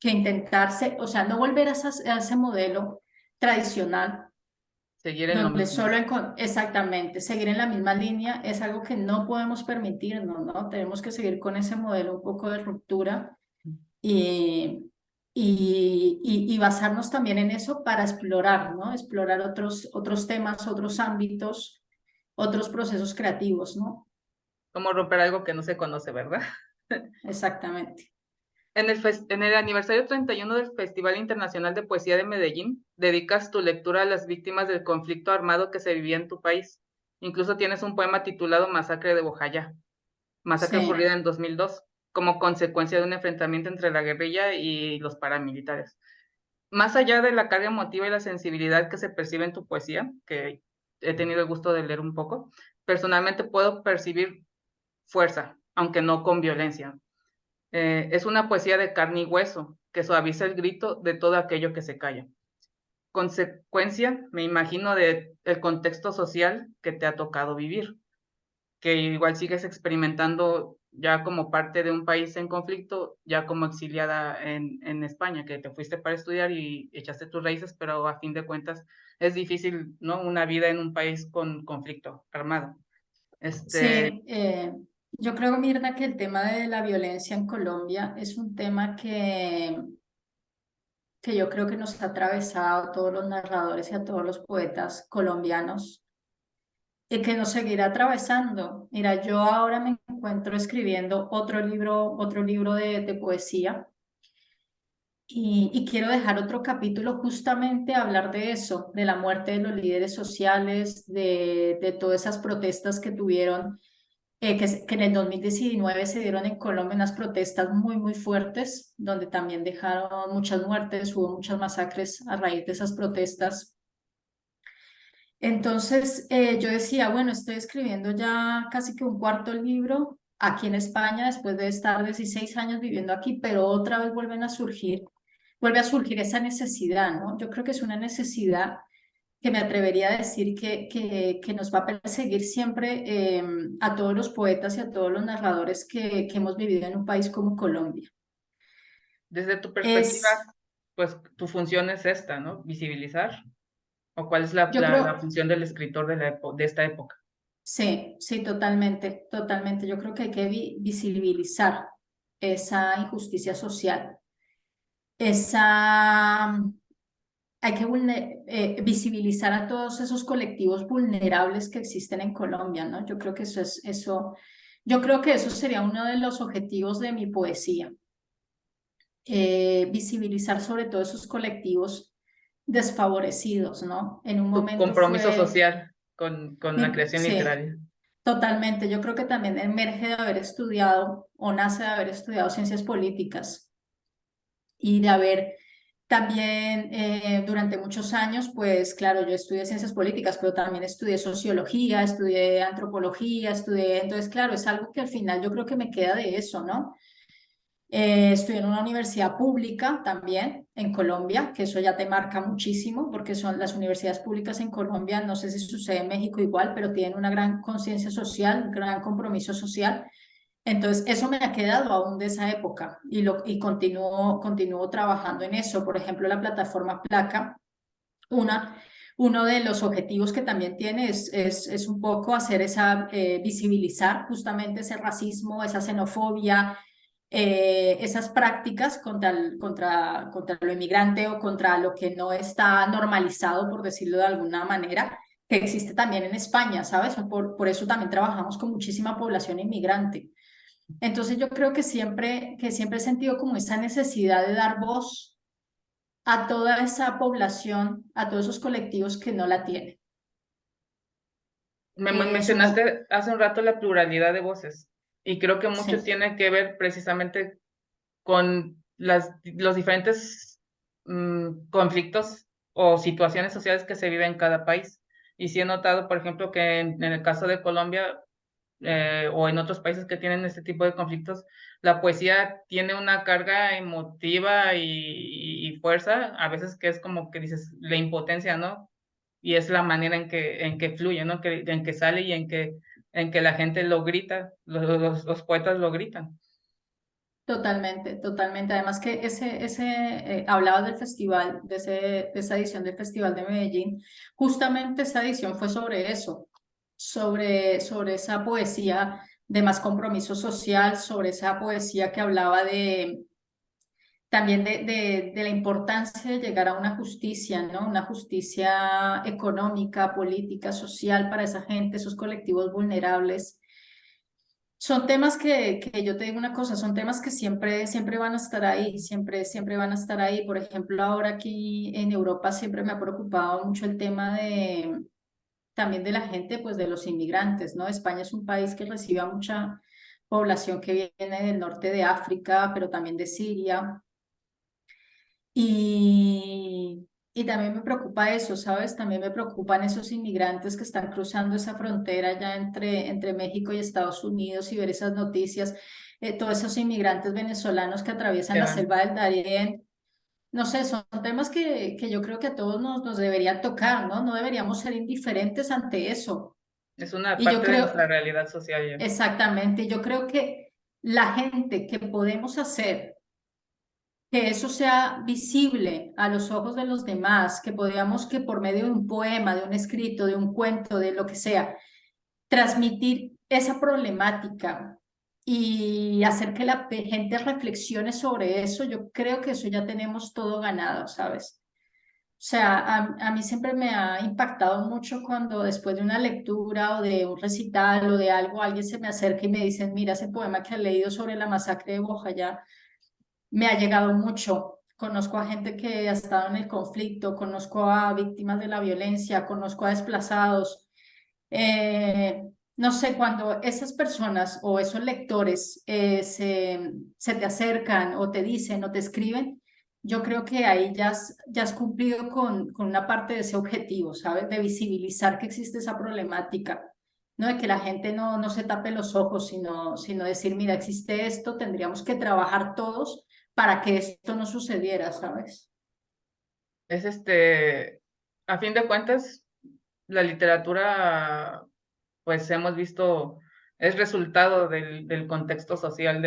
intentarse, o sea, no volver a ese modelo tradicional, Seguir en lo donde mismo. exactamente, seguir en la misma línea es algo que no podemos permitirnos, ¿no? Tenemos que seguir con ese modelo un poco de ruptura y, y basarnos también en eso para explorar, ¿no? Explorar otros temas, otros ámbitos, otros procesos creativos, ¿no? Como romper algo que no se conoce, ¿verdad? Exactamente. En el aniversario 31 del Festival Internacional de Poesía de Medellín, dedicas tu lectura a las víctimas del conflicto armado que se vivía en tu país. Incluso tienes un poema titulado Masacre de Bojayá, masacre Sí, ocurrida en 2002, como consecuencia de un enfrentamiento entre la guerrilla y los paramilitares. Más allá de la carga emotiva y la sensibilidad que se percibe en tu poesía, que he tenido el gusto de leer un poco, personalmente puedo percibir fuerza, aunque no con violencia. Es una poesía de carne y hueso que suaviza el grito de todo aquello que se calla. Consecuencia, me imagino, de el contexto social que te ha tocado vivir, que igual sigues experimentando ya como parte de un país en conflicto, ya como exiliada en España, que te fuiste para estudiar y echaste tus raíces, pero a fin de cuentas es difícil, ¿no? Una vida en un país con conflicto armado. Este, sí. Yo creo, Mirna, que el tema de la violencia en Colombia es un tema que yo creo que nos ha atravesado a todos los narradores y a todos los poetas colombianos y que nos seguirá atravesando. Mira, yo ahora me encuentro escribiendo otro libro de poesía y quiero dejar otro capítulo justamente a hablar de eso, de la muerte de los líderes sociales, de todas esas protestas que tuvieron, que en el 2019 se dieron en Colombia unas protestas muy, muy fuertes, donde también dejaron muchas muertes, hubo muchas masacres a raíz de esas protestas. Entonces yo decía, bueno, estoy escribiendo ya casi que un cuarto libro aquí en España, después de estar 16 años viviendo aquí, pero otra vez vuelve a surgir esa necesidad, ¿no? Yo creo que es una necesidad que me atrevería a decir que nos va a perseguir siempre a todos los poetas y a todos los narradores que hemos vivido en un país como Colombia. desde tu perspectiva, Es, pues tu función es esta, ¿no? Visibilizar. ¿O cuál es yo la creo, función del escritor de esta época? sí, sí, totalmente, totalmente. Yo creo que hay que visibilizar esa injusticia social, esa, hay que visibilizar a todos esos colectivos vulnerables que existen en Colombia, ¿no? Yo creo que yo creo que eso sería uno de los objetivos de mi poesía, visibilizar sobre todo esos colectivos desfavorecidos, ¿no? En un Tu momento compromiso fue, social con la creación sí. literaria. Totalmente, yo creo que también emerge de haber estudiado o nace de haber estudiado ciencias políticas y de haber también durante muchos años, pues claro, yo estudié ciencias políticas, pero también estudié sociología, estudié antropología, entonces claro, es algo que al final yo creo que me queda de eso, ¿no? Estudié en una universidad pública también en Colombia, que eso ya te marca muchísimo, porque son las universidades públicas en Colombia, no sé si sucede en México igual, pero tienen una gran conciencia social, un gran compromiso social. Entonces, eso me ha quedado aún de esa época y continúo trabajando en eso. Por ejemplo, la plataforma Placa, una, uno de los objetivos que también tiene es un poco hacer visibilizar justamente ese racismo, esa xenofobia, esas prácticas contra lo inmigrante o contra lo que no está normalizado, por decirlo de alguna manera, que existe también en España, ¿sabes? Por eso también trabajamos con muchísima población inmigrante. Entonces yo creo que siempre he sentido como esa necesidad de dar voz a toda esa población, a todos esos colectivos que no la tienen, que somos, Mencionaste hace un rato la pluralidad de voces y creo que mucho sí, tiene que ver precisamente con los diferentes conflictos o situaciones sociales que se viven en cada país. Y sí he notado, por ejemplo, que en el caso de Colombia o en otros países que tienen este tipo de conflictos, la poesía tiene una carga emotiva y fuerza, a veces que es como que dices, la impotencia, ¿no? Y es la manera en que fluye, ¿no? En que sale y en que la gente lo grita, los poetas lo gritan. totalmente, totalmente. Además que hablabas del festival, de esa edición del Festival de Medellín, justamente esa edición fue sobre eso, sobre esa poesía de más compromiso social, sobre esa poesía que hablaba también de la importancia de llegar a una justicia, ¿no? Una justicia económica, política, social para esa gente, esos colectivos vulnerables. Son temas que yo te digo una cosa, son temas que siempre van a estar ahí, siempre van a estar ahí. Por ejemplo, ahora aquí en Europa siempre me ha preocupado mucho el tema también de la gente, pues de los inmigrantes, ¿no? España es un país que recibe a mucha población que viene del norte de África, pero también de Siria. Y también me preocupa eso, ¿sabes? También me preocupan esos inmigrantes que están cruzando esa frontera ya entre México y Estados Unidos y ver esas noticias, todos esos inmigrantes venezolanos que atraviesan la Ya. selva del Darién. No sé, son temas que yo creo que a todos nos deberían tocar, ¿no? No deberíamos ser indiferentes ante eso. Es una Y yo parte de creo, nuestra realidad social ya. exactamente, yo creo que la gente que podemos hacer que eso sea visible a los ojos de los demás, que podamos que por medio de un poema, de un escrito, de un cuento, de lo que sea, transmitir esa problemática y hacer que la gente reflexione sobre eso, yo creo que eso ya tenemos todo ganado, ¿sabes? O sea, a mí siempre me ha impactado mucho cuando después de una lectura o de un recital o de algo, alguien se me acerca y me dice, mira, ese poema que he leído sobre la masacre de Bojayá me ha llegado mucho. Conozco a gente que ha estado en el conflicto, conozco a víctimas de la violencia, conozco a desplazados. Eh, no sé, cuando esas personas o esos lectores se te acercan o te dicen o te escriben, yo creo que ahí ya has cumplido con una parte de ese objetivo, ¿sabes? De visibilizar que existe esa problemática. ¿No? De que la gente no se tape los ojos, sino decir, mira, existe esto, tendríamos que trabajar todos para que esto no sucediera, ¿sabes? Es a fin de cuentas, la literatura, pues hemos visto, es resultado del contexto social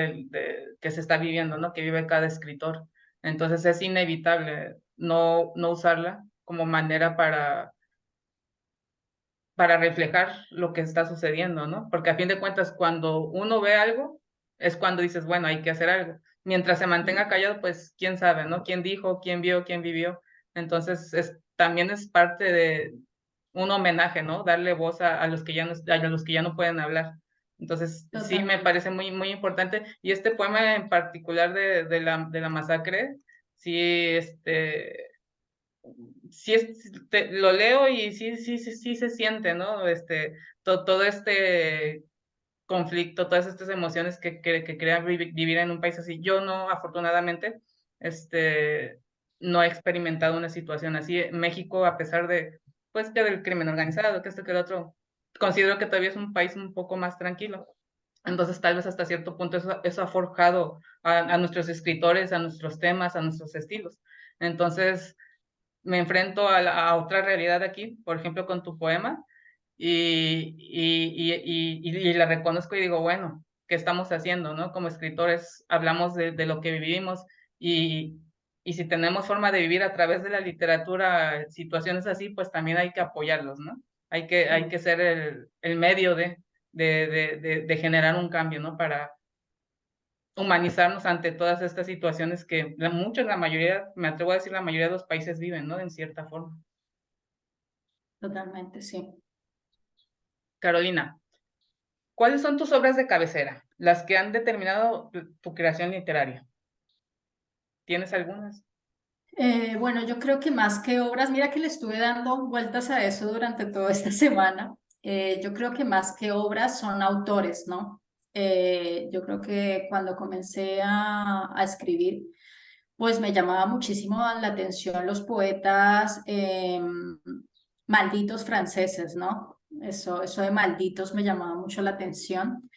que se está viviendo, ¿no? Que vive cada escritor. Entonces es inevitable no usarla como manera para reflejar lo que está sucediendo, ¿no? Porque a fin de cuentas, cuando uno ve algo, es cuando dices, bueno, hay que hacer algo. Mientras se mantenga callado, pues quién sabe, ¿no? ¿Quién dijo, quién vio, quién vivió? Entonces, también es parte de un homenaje, ¿no? Darle voz a los que a los que ya no pueden hablar. Entonces, sí me Totalmente. parece muy, muy importante. Y este poema en particular de la masacre, sí, sí lo leo y sí se siente, ¿no? Todo este conflicto, todas estas emociones que crea vivir en un país así. Yo no, afortunadamente, este, no he experimentado una situación así. México, a pesar de, pues, que del crimen organizado, que esto, que el otro, considero que todavía es un país un poco más tranquilo. Entonces, tal vez hasta cierto punto eso ha forjado a nuestros escritores, a nuestros temas, a nuestros estilos. Entonces, me enfrento a otra realidad aquí, por ejemplo, con tu poema, y la reconozco y digo, bueno, ¿qué estamos haciendo, no? Como escritores hablamos de lo que vivimos y, y si tenemos forma de vivir a través de la literatura situaciones así, pues también hay que apoyarlos, ¿no? Hay que ser el medio de generar un cambio, ¿no? Para humanizarnos ante todas estas situaciones que muchos, la mayoría, me atrevo a decir, la mayoría de los países viven, ¿no? En cierta forma. Totalmente, sí. Carolina, ¿cuáles son tus obras de cabecera? Las que han determinado tu creación literaria. ¿Tienes algunas? Bueno, yo creo que más que obras, mira que le estuve dando vueltas a eso durante toda esta semana. Yo creo que más que obras son autores, ¿no? Yo creo que cuando comencé a escribir, pues me llamaba muchísimo la atención los poetas malditos franceses, ¿no? Eso de malditos me llamaba mucho la atención.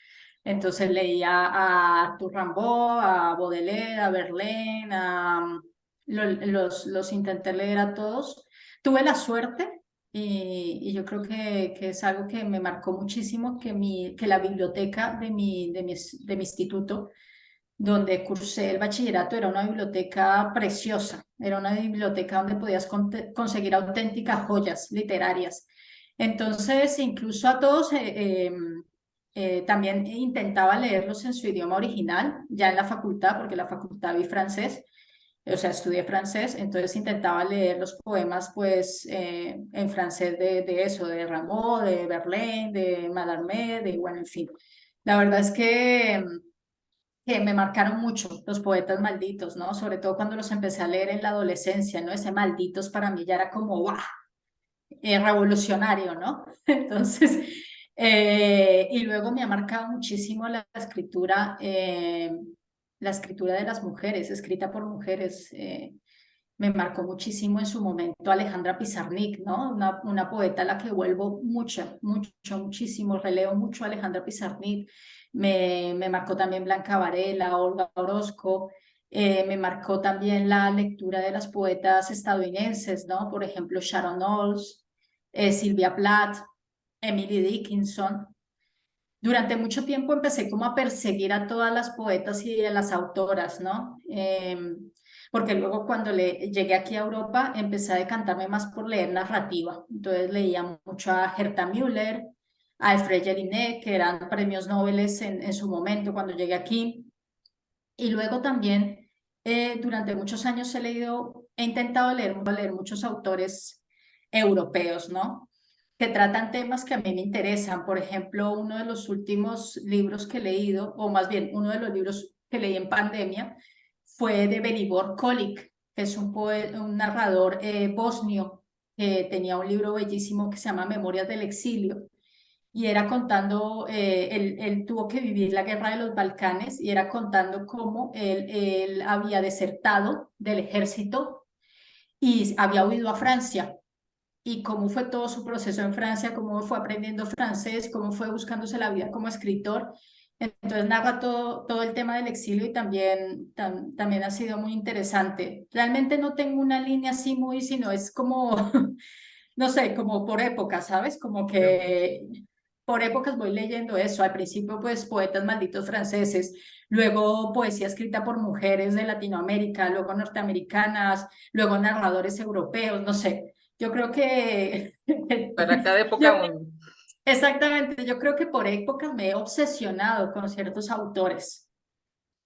Entonces leía a Arthur Rimbaud, a Baudelaire, a Verlaine, los intenté leer a todos. Tuve la suerte y yo creo que es algo que me marcó muchísimo, que la biblioteca de mi instituto, donde cursé el bachillerato, era una biblioteca preciosa, era una biblioteca donde podías conseguir auténticas joyas literarias. Entonces, incluso a todos, también intentaba leerlos en su idioma original, ya en la facultad, porque en la facultad vi francés, o sea, estudié francés, entonces intentaba leer los poemas, pues, en francés de eso, de Rameau, de Verlaine, de Mallarmé, de, bueno, en fin. La verdad es que me marcaron mucho los poetas malditos, ¿no? Sobre todo cuando los empecé a leer en la adolescencia, ¿no? Ese malditos para mí ya era como, ¡guau! Revolucionario, ¿no? Entonces, y luego me ha marcado muchísimo la escritura de las mujeres, escrita por mujeres. Me marcó muchísimo en su momento Alejandra Pizarnik, ¿no? Una poeta a la que vuelvo muchísimo, releo mucho a Alejandra Pizarnik. Me marcó también Blanca Varela, Olga Orozco. Me marcó también la lectura de las poetas estadounidenses, ¿no? Por ejemplo, Sharon Olds, Sylvia Plath, Emily Dickinson. Durante mucho tiempo empecé como a perseguir a todas las poetas y a las autoras, ¿no? Porque luego cuando llegué aquí a Europa empecé a decantarme más por leer narrativa. Entonces leía mucho a Herta Müller, a Alfred Jelinek, que eran premios Nobel en su momento cuando llegué aquí. Y luego también durante muchos años he intentado leer muchos autores europeos, ¿no? Que tratan temas que a mí me interesan. Por ejemplo, uno de los últimos libros que he leído, o más bien uno de los libros que leí en pandemia, fue de Velibor Kolik, que es un narrador bosnio que tenía un libro bellísimo que se llama Memorias del Exilio y era contando, él tuvo que vivir la guerra de los Balcanes y era contando cómo él había desertado del ejército y había huido a Francia y cómo fue todo su proceso en Francia, cómo fue aprendiendo francés, cómo fue buscándose la vida como escritor. Entonces narra todo el tema del exilio y también ha sido muy interesante. Realmente no tengo una línea así muy, sino es como, no sé, como por épocas, ¿sabes? Como que por épocas voy leyendo eso. Al principio, pues, poetas malditos franceses, luego poesía escrita por mujeres de Latinoamérica, luego norteamericanas, luego narradores europeos, no sé. Yo creo que, Para cada época, yo, exactamente, yo creo que por épocas me he obsesionado con ciertos autores.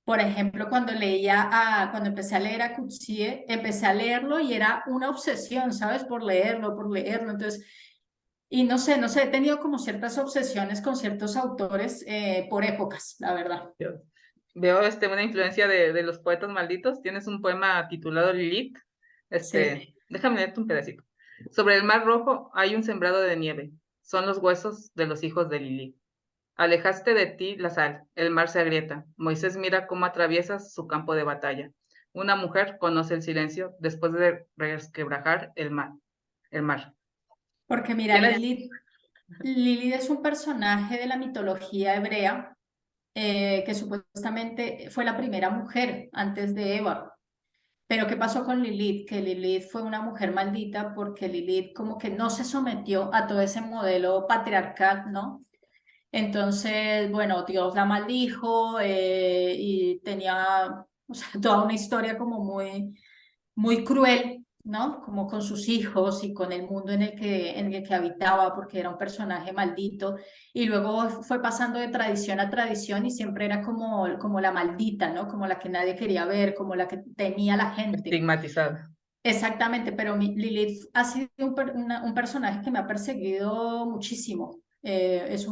Por ejemplo, cuando empecé a leer a Coetzee, empecé a leerlo y era una obsesión, ¿sabes? Por leerlo, por leerlo. Entonces, y no sé, he tenido como ciertas obsesiones con ciertos autores por épocas, la verdad. veo una influencia de los poetas malditos. Tienes un poema titulado Lilith. Sí, Déjame leerte un pedacito. Sobre el mar rojo hay un sembrado de nieve. Son los huesos de los hijos de Lilith. Alejaste de ti la sal, el mar se agrieta. Moisés mira cómo atraviesas su campo de batalla. Una mujer conoce el silencio después de resquebrajar el mar. El mar. porque mira, ¿Tienes? Lilith es un personaje de la mitología hebrea que supuestamente fue la primera mujer antes de Eva. Pero ¿qué pasó con Lilith? Que Lilith fue una mujer maldita porque Lilith como que no se sometió a todo ese modelo patriarcal, ¿no? Entonces, bueno, Dios la maldijo y tenía, o sea, toda una historia como muy cruel, ¿no? Como con sus hijos y con el mundo en el que habitaba, porque era un personaje maldito. Y luego fue pasando de tradición a tradición y siempre era como la maldita, ¿no? Como la que nadie quería ver, como la que temía la gente. Estigmatizada. Exactamente, pero Lilith ha sido un personaje que me ha perseguido muchísimo. Es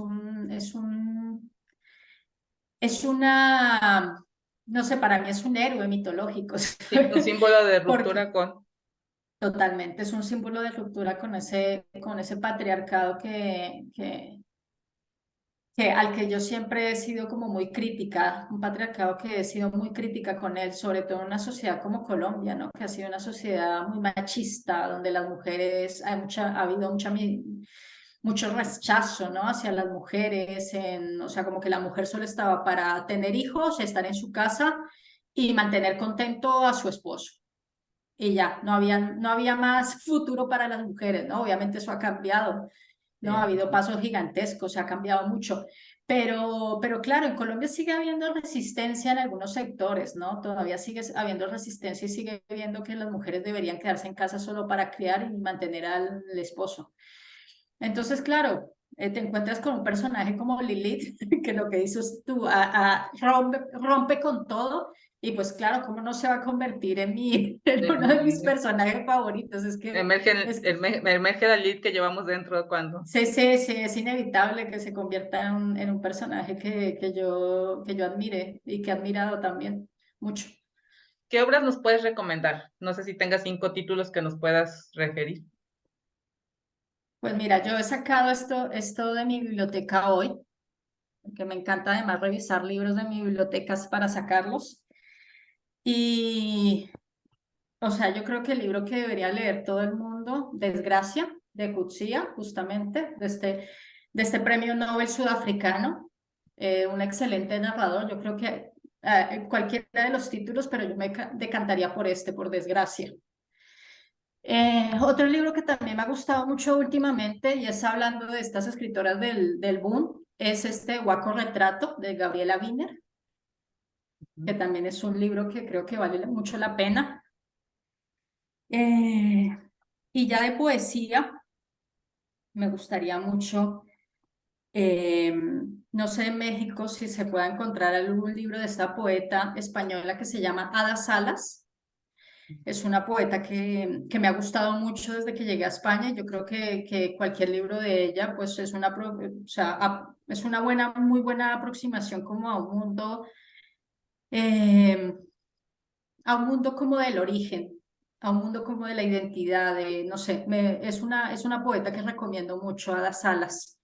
una, no sé, para mí es un héroe mitológico. Sí, un símbolo de Porque ruptura con... totalmente es un símbolo de ruptura con ese patriarcado al que yo siempre he sido como muy crítica, un patriarcado que he sido muy crítica con él, sobre todo en una sociedad como Colombia, ¿no? Que ha sido una sociedad muy machista, donde las mujeres, ha habido mucho rechazo, ¿no? Hacia las mujeres, o sea, como que la mujer solo estaba para tener hijos, estar en su casa y mantener contento a su esposo. Y ya, no había más futuro para las mujeres, ¿no? Obviamente eso ha cambiado, ¿no? Ha habido pasos gigantescos, se ha cambiado mucho. Pero claro, en Colombia sigue habiendo resistencia en algunos sectores, ¿no? Todavía sigue habiendo resistencia y sigue viendo que las mujeres deberían quedarse en casa solo para criar y mantener al esposo. Entonces, claro, te encuentras con un personaje como Lilith, que lo que dices tú, rompe con todo, y pues claro, ¿cómo no se va a convertir en uno de mis personajes favoritos? Es que, Emerge, es que emerge la lead que llevamos dentro cuando... sí, es inevitable que se convierta en un personaje que yo admire y que he admirado también mucho. ¿Qué obras nos puedes recomendar? No sé si tengas 5 títulos que nos puedas referir. Pues mira, yo he sacado esto de mi biblioteca hoy, porque me encanta además revisar libros de mi bibliotecas para sacarlos. Y, o sea, yo creo que el libro que debería leer todo el mundo, Desgracia, de Coetzee, justamente, de este premio Nobel sudafricano, un excelente narrador. Yo creo que cualquiera de los títulos, pero yo me decantaría por por Desgracia. Otro libro que también me ha gustado mucho últimamente, y es hablando de estas escritoras del boom, es este Guaco Retrato de Gabriela Wiener, que también es un libro que creo que vale mucho la pena. Eh, y ya de poesía, me gustaría mucho, eh, no sé en México si se pueda encontrar algún libro de esta poeta española que se llama Ada Salas. Es una poeta que me ha gustado mucho desde que llegué a España. Yo creo que cualquier libro de ella, pues o sea, es una muy buena aproximación como eh, a un mundo como del origen, a un mundo como de la identidad, no sé, es una poeta que recomiendo mucho, Ada Salas.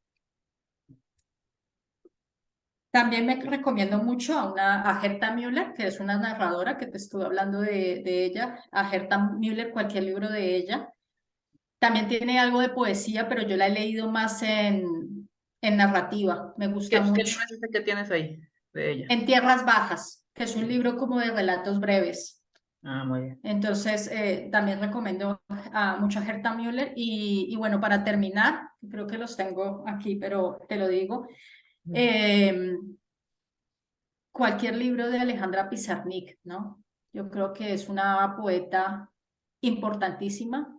También me recomiendo mucho a Herta Müller, que es una narradora que te estuve hablando de ella, a Herta Müller, cualquier libro de ella. También tiene algo de poesía, pero yo la he leído más en narrativa, me gusta ¿Qué mucho. libro es ese que tienes ahí de ella? En Tierras Bajas, que es un libro como de relatos breves. Ah, muy bien. Entonces, también recomiendo mucho a Herta Müller. Y bueno, para terminar, creo que los tengo aquí, pero te lo digo, eh, cualquier libro de Alejandra Pizarnik, ¿no? Yo creo que es una poeta importantísima,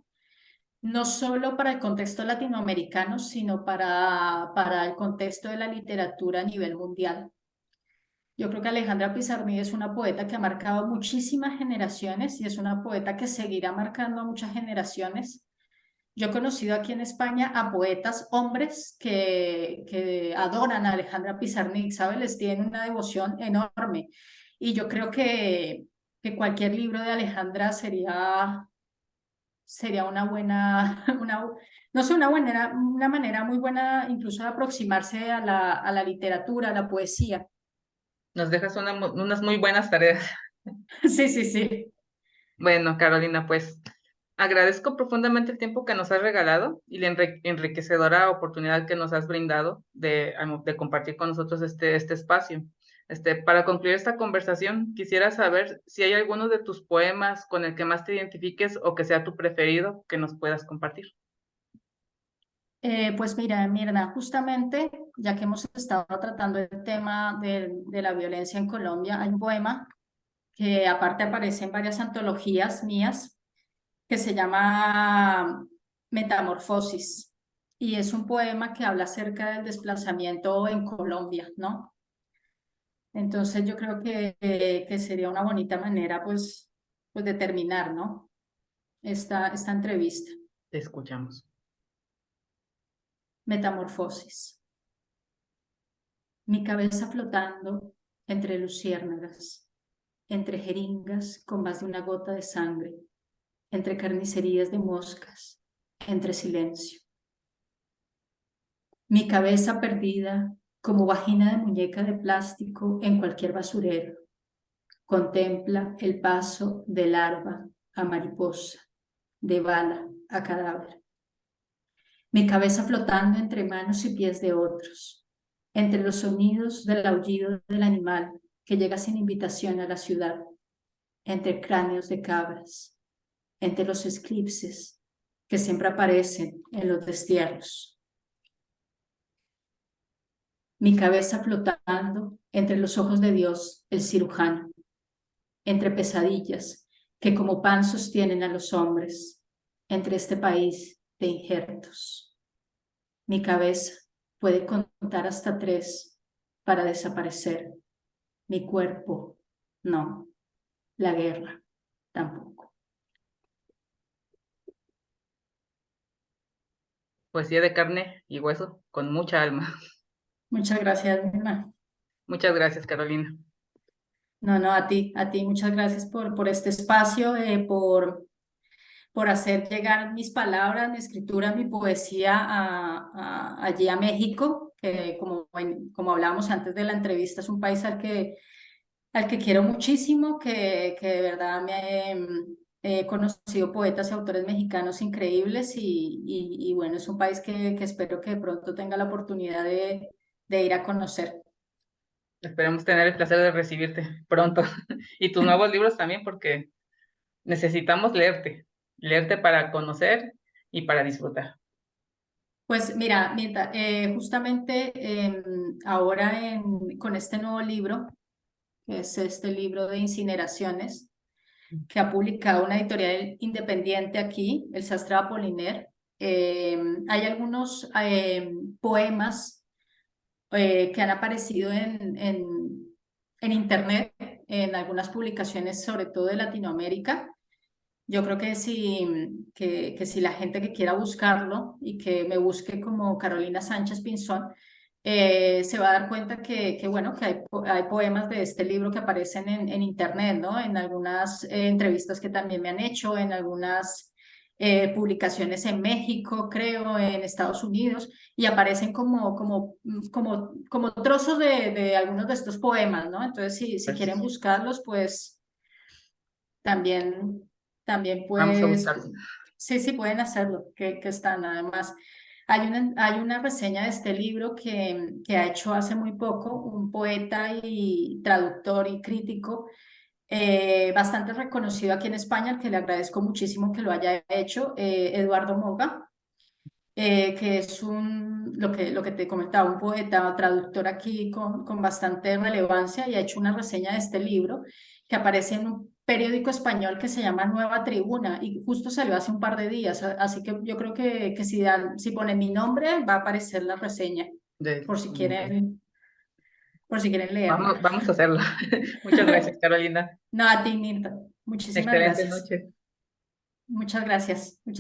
no solo para el contexto latinoamericano, sino para el contexto de la literatura a nivel mundial. Yo creo que Alejandra Pizarnik es una poeta que ha marcado muchísimas generaciones y es una poeta que seguirá marcando a muchas generaciones. Yo he conocido aquí en España a poetas hombres que adoran a Alejandra Pizarnik, ¿sabes? Les tienen una devoción enorme. Y yo creo que cualquier libro de Alejandra sería una buena, no sé, una manera muy buena incluso de aproximarse a la literatura, a la poesía. Nos dejas unas muy buenas tareas. Sí, sí, sí. Bueno, Carolina, pues agradezco profundamente el tiempo que nos has regalado y la enriquecedora oportunidad que nos has brindado de compartir con nosotros este espacio. Para concluir esta conversación, quisiera saber si hay alguno de tus poemas con el que más te identifiques o que sea tu preferido que nos puedas compartir. Pues mira, Mirna, justamente ya que hemos estado tratando el tema de la violencia en Colombia, hay un poema que aparte aparece en varias antologías mías que se llama Metamorfosis y es un poema que habla acerca del desplazamiento en Colombia, ¿no? Entonces yo creo que sería una bonita manera pues de terminar, ¿no? Esta entrevista. Te escuchamos. Metamorfosis. Mi cabeza flotando entre luciérnagas, entre jeringas con más de una gota de sangre, entre carnicerías de moscas, entre silencio. Mi cabeza perdida como vagina de muñeca de plástico en cualquier basurero. Contempla el paso de larva a mariposa, de bala a cadáver. Mi cabeza flotando entre manos y pies de otros, entre los sonidos del aullido del animal que llega sin invitación a la ciudad, entre cráneos de cabras, entre los eclipses que siempre aparecen en los destierros. Mi cabeza flotando entre los ojos de Dios, el cirujano, entre pesadillas que como pan sostienen a los hombres, entre este país de injertos. Mi cabeza puede contar hasta 3 para desaparecer. Mi cuerpo, no. La guerra, tampoco. Poesía de carne y hueso, con mucha alma. Muchas gracias, Mirna. Muchas gracias, Carolina. No, a ti, muchas gracias por este espacio, por hacer llegar mis palabras, mi escritura, mi poesía allí a México, que como hablábamos antes de la entrevista, es un país al que quiero muchísimo, que de verdad he conocido poetas y autores mexicanos increíbles y bueno, es un país que espero que pronto tenga la oportunidad de ir a conocer. Esperemos tener el placer de recibirte pronto. Y tus nuevos libros también, porque necesitamos leerte para conocer y para disfrutar. Pues mira, Mirta, justamente ahora con este nuevo libro, que es este libro de incineraciones, que ha publicado una editorial independiente aquí, el Sastre Apollinaire, hay algunos poemas que han aparecido en internet, en algunas publicaciones, sobre todo de Latinoamérica. Yo creo que si la gente que quiera buscarlo y que me busque como Carolina Sánchez Pinzón, se va a dar cuenta bueno, que hay poemas de este libro que aparecen en internet, ¿no? En algunas entrevistas que también me han hecho, en algunas publicaciones en México, creo, en Estados Unidos, y aparecen como trozos de algunos de estos poemas, ¿no? Entonces, si quieren Pues buscarlos, pues también, vamos a pues, buscarlo. sí, pueden hacerlo, que están además. Hay una reseña de este libro que ha hecho hace muy poco un poeta y traductor y crítico bastante reconocido aquí en España, al que le agradezco muchísimo que lo haya hecho, Eduardo Moga, que es lo que te comentaba, un poeta, traductor aquí con bastante relevancia y ha hecho una reseña de este libro que aparece en un periódico español que se llama Nueva Tribuna y justo salió hace un par de días, así que yo creo que si ponen mi nombre va a aparecer la reseña por si Ok. quieren, por si quieren leerla. Vamos a hacerlo. Muchas gracias, Carolina. No, a ti, Mirta. Muchísimas Excelente gracias. noche. Muchas gracias. Muchas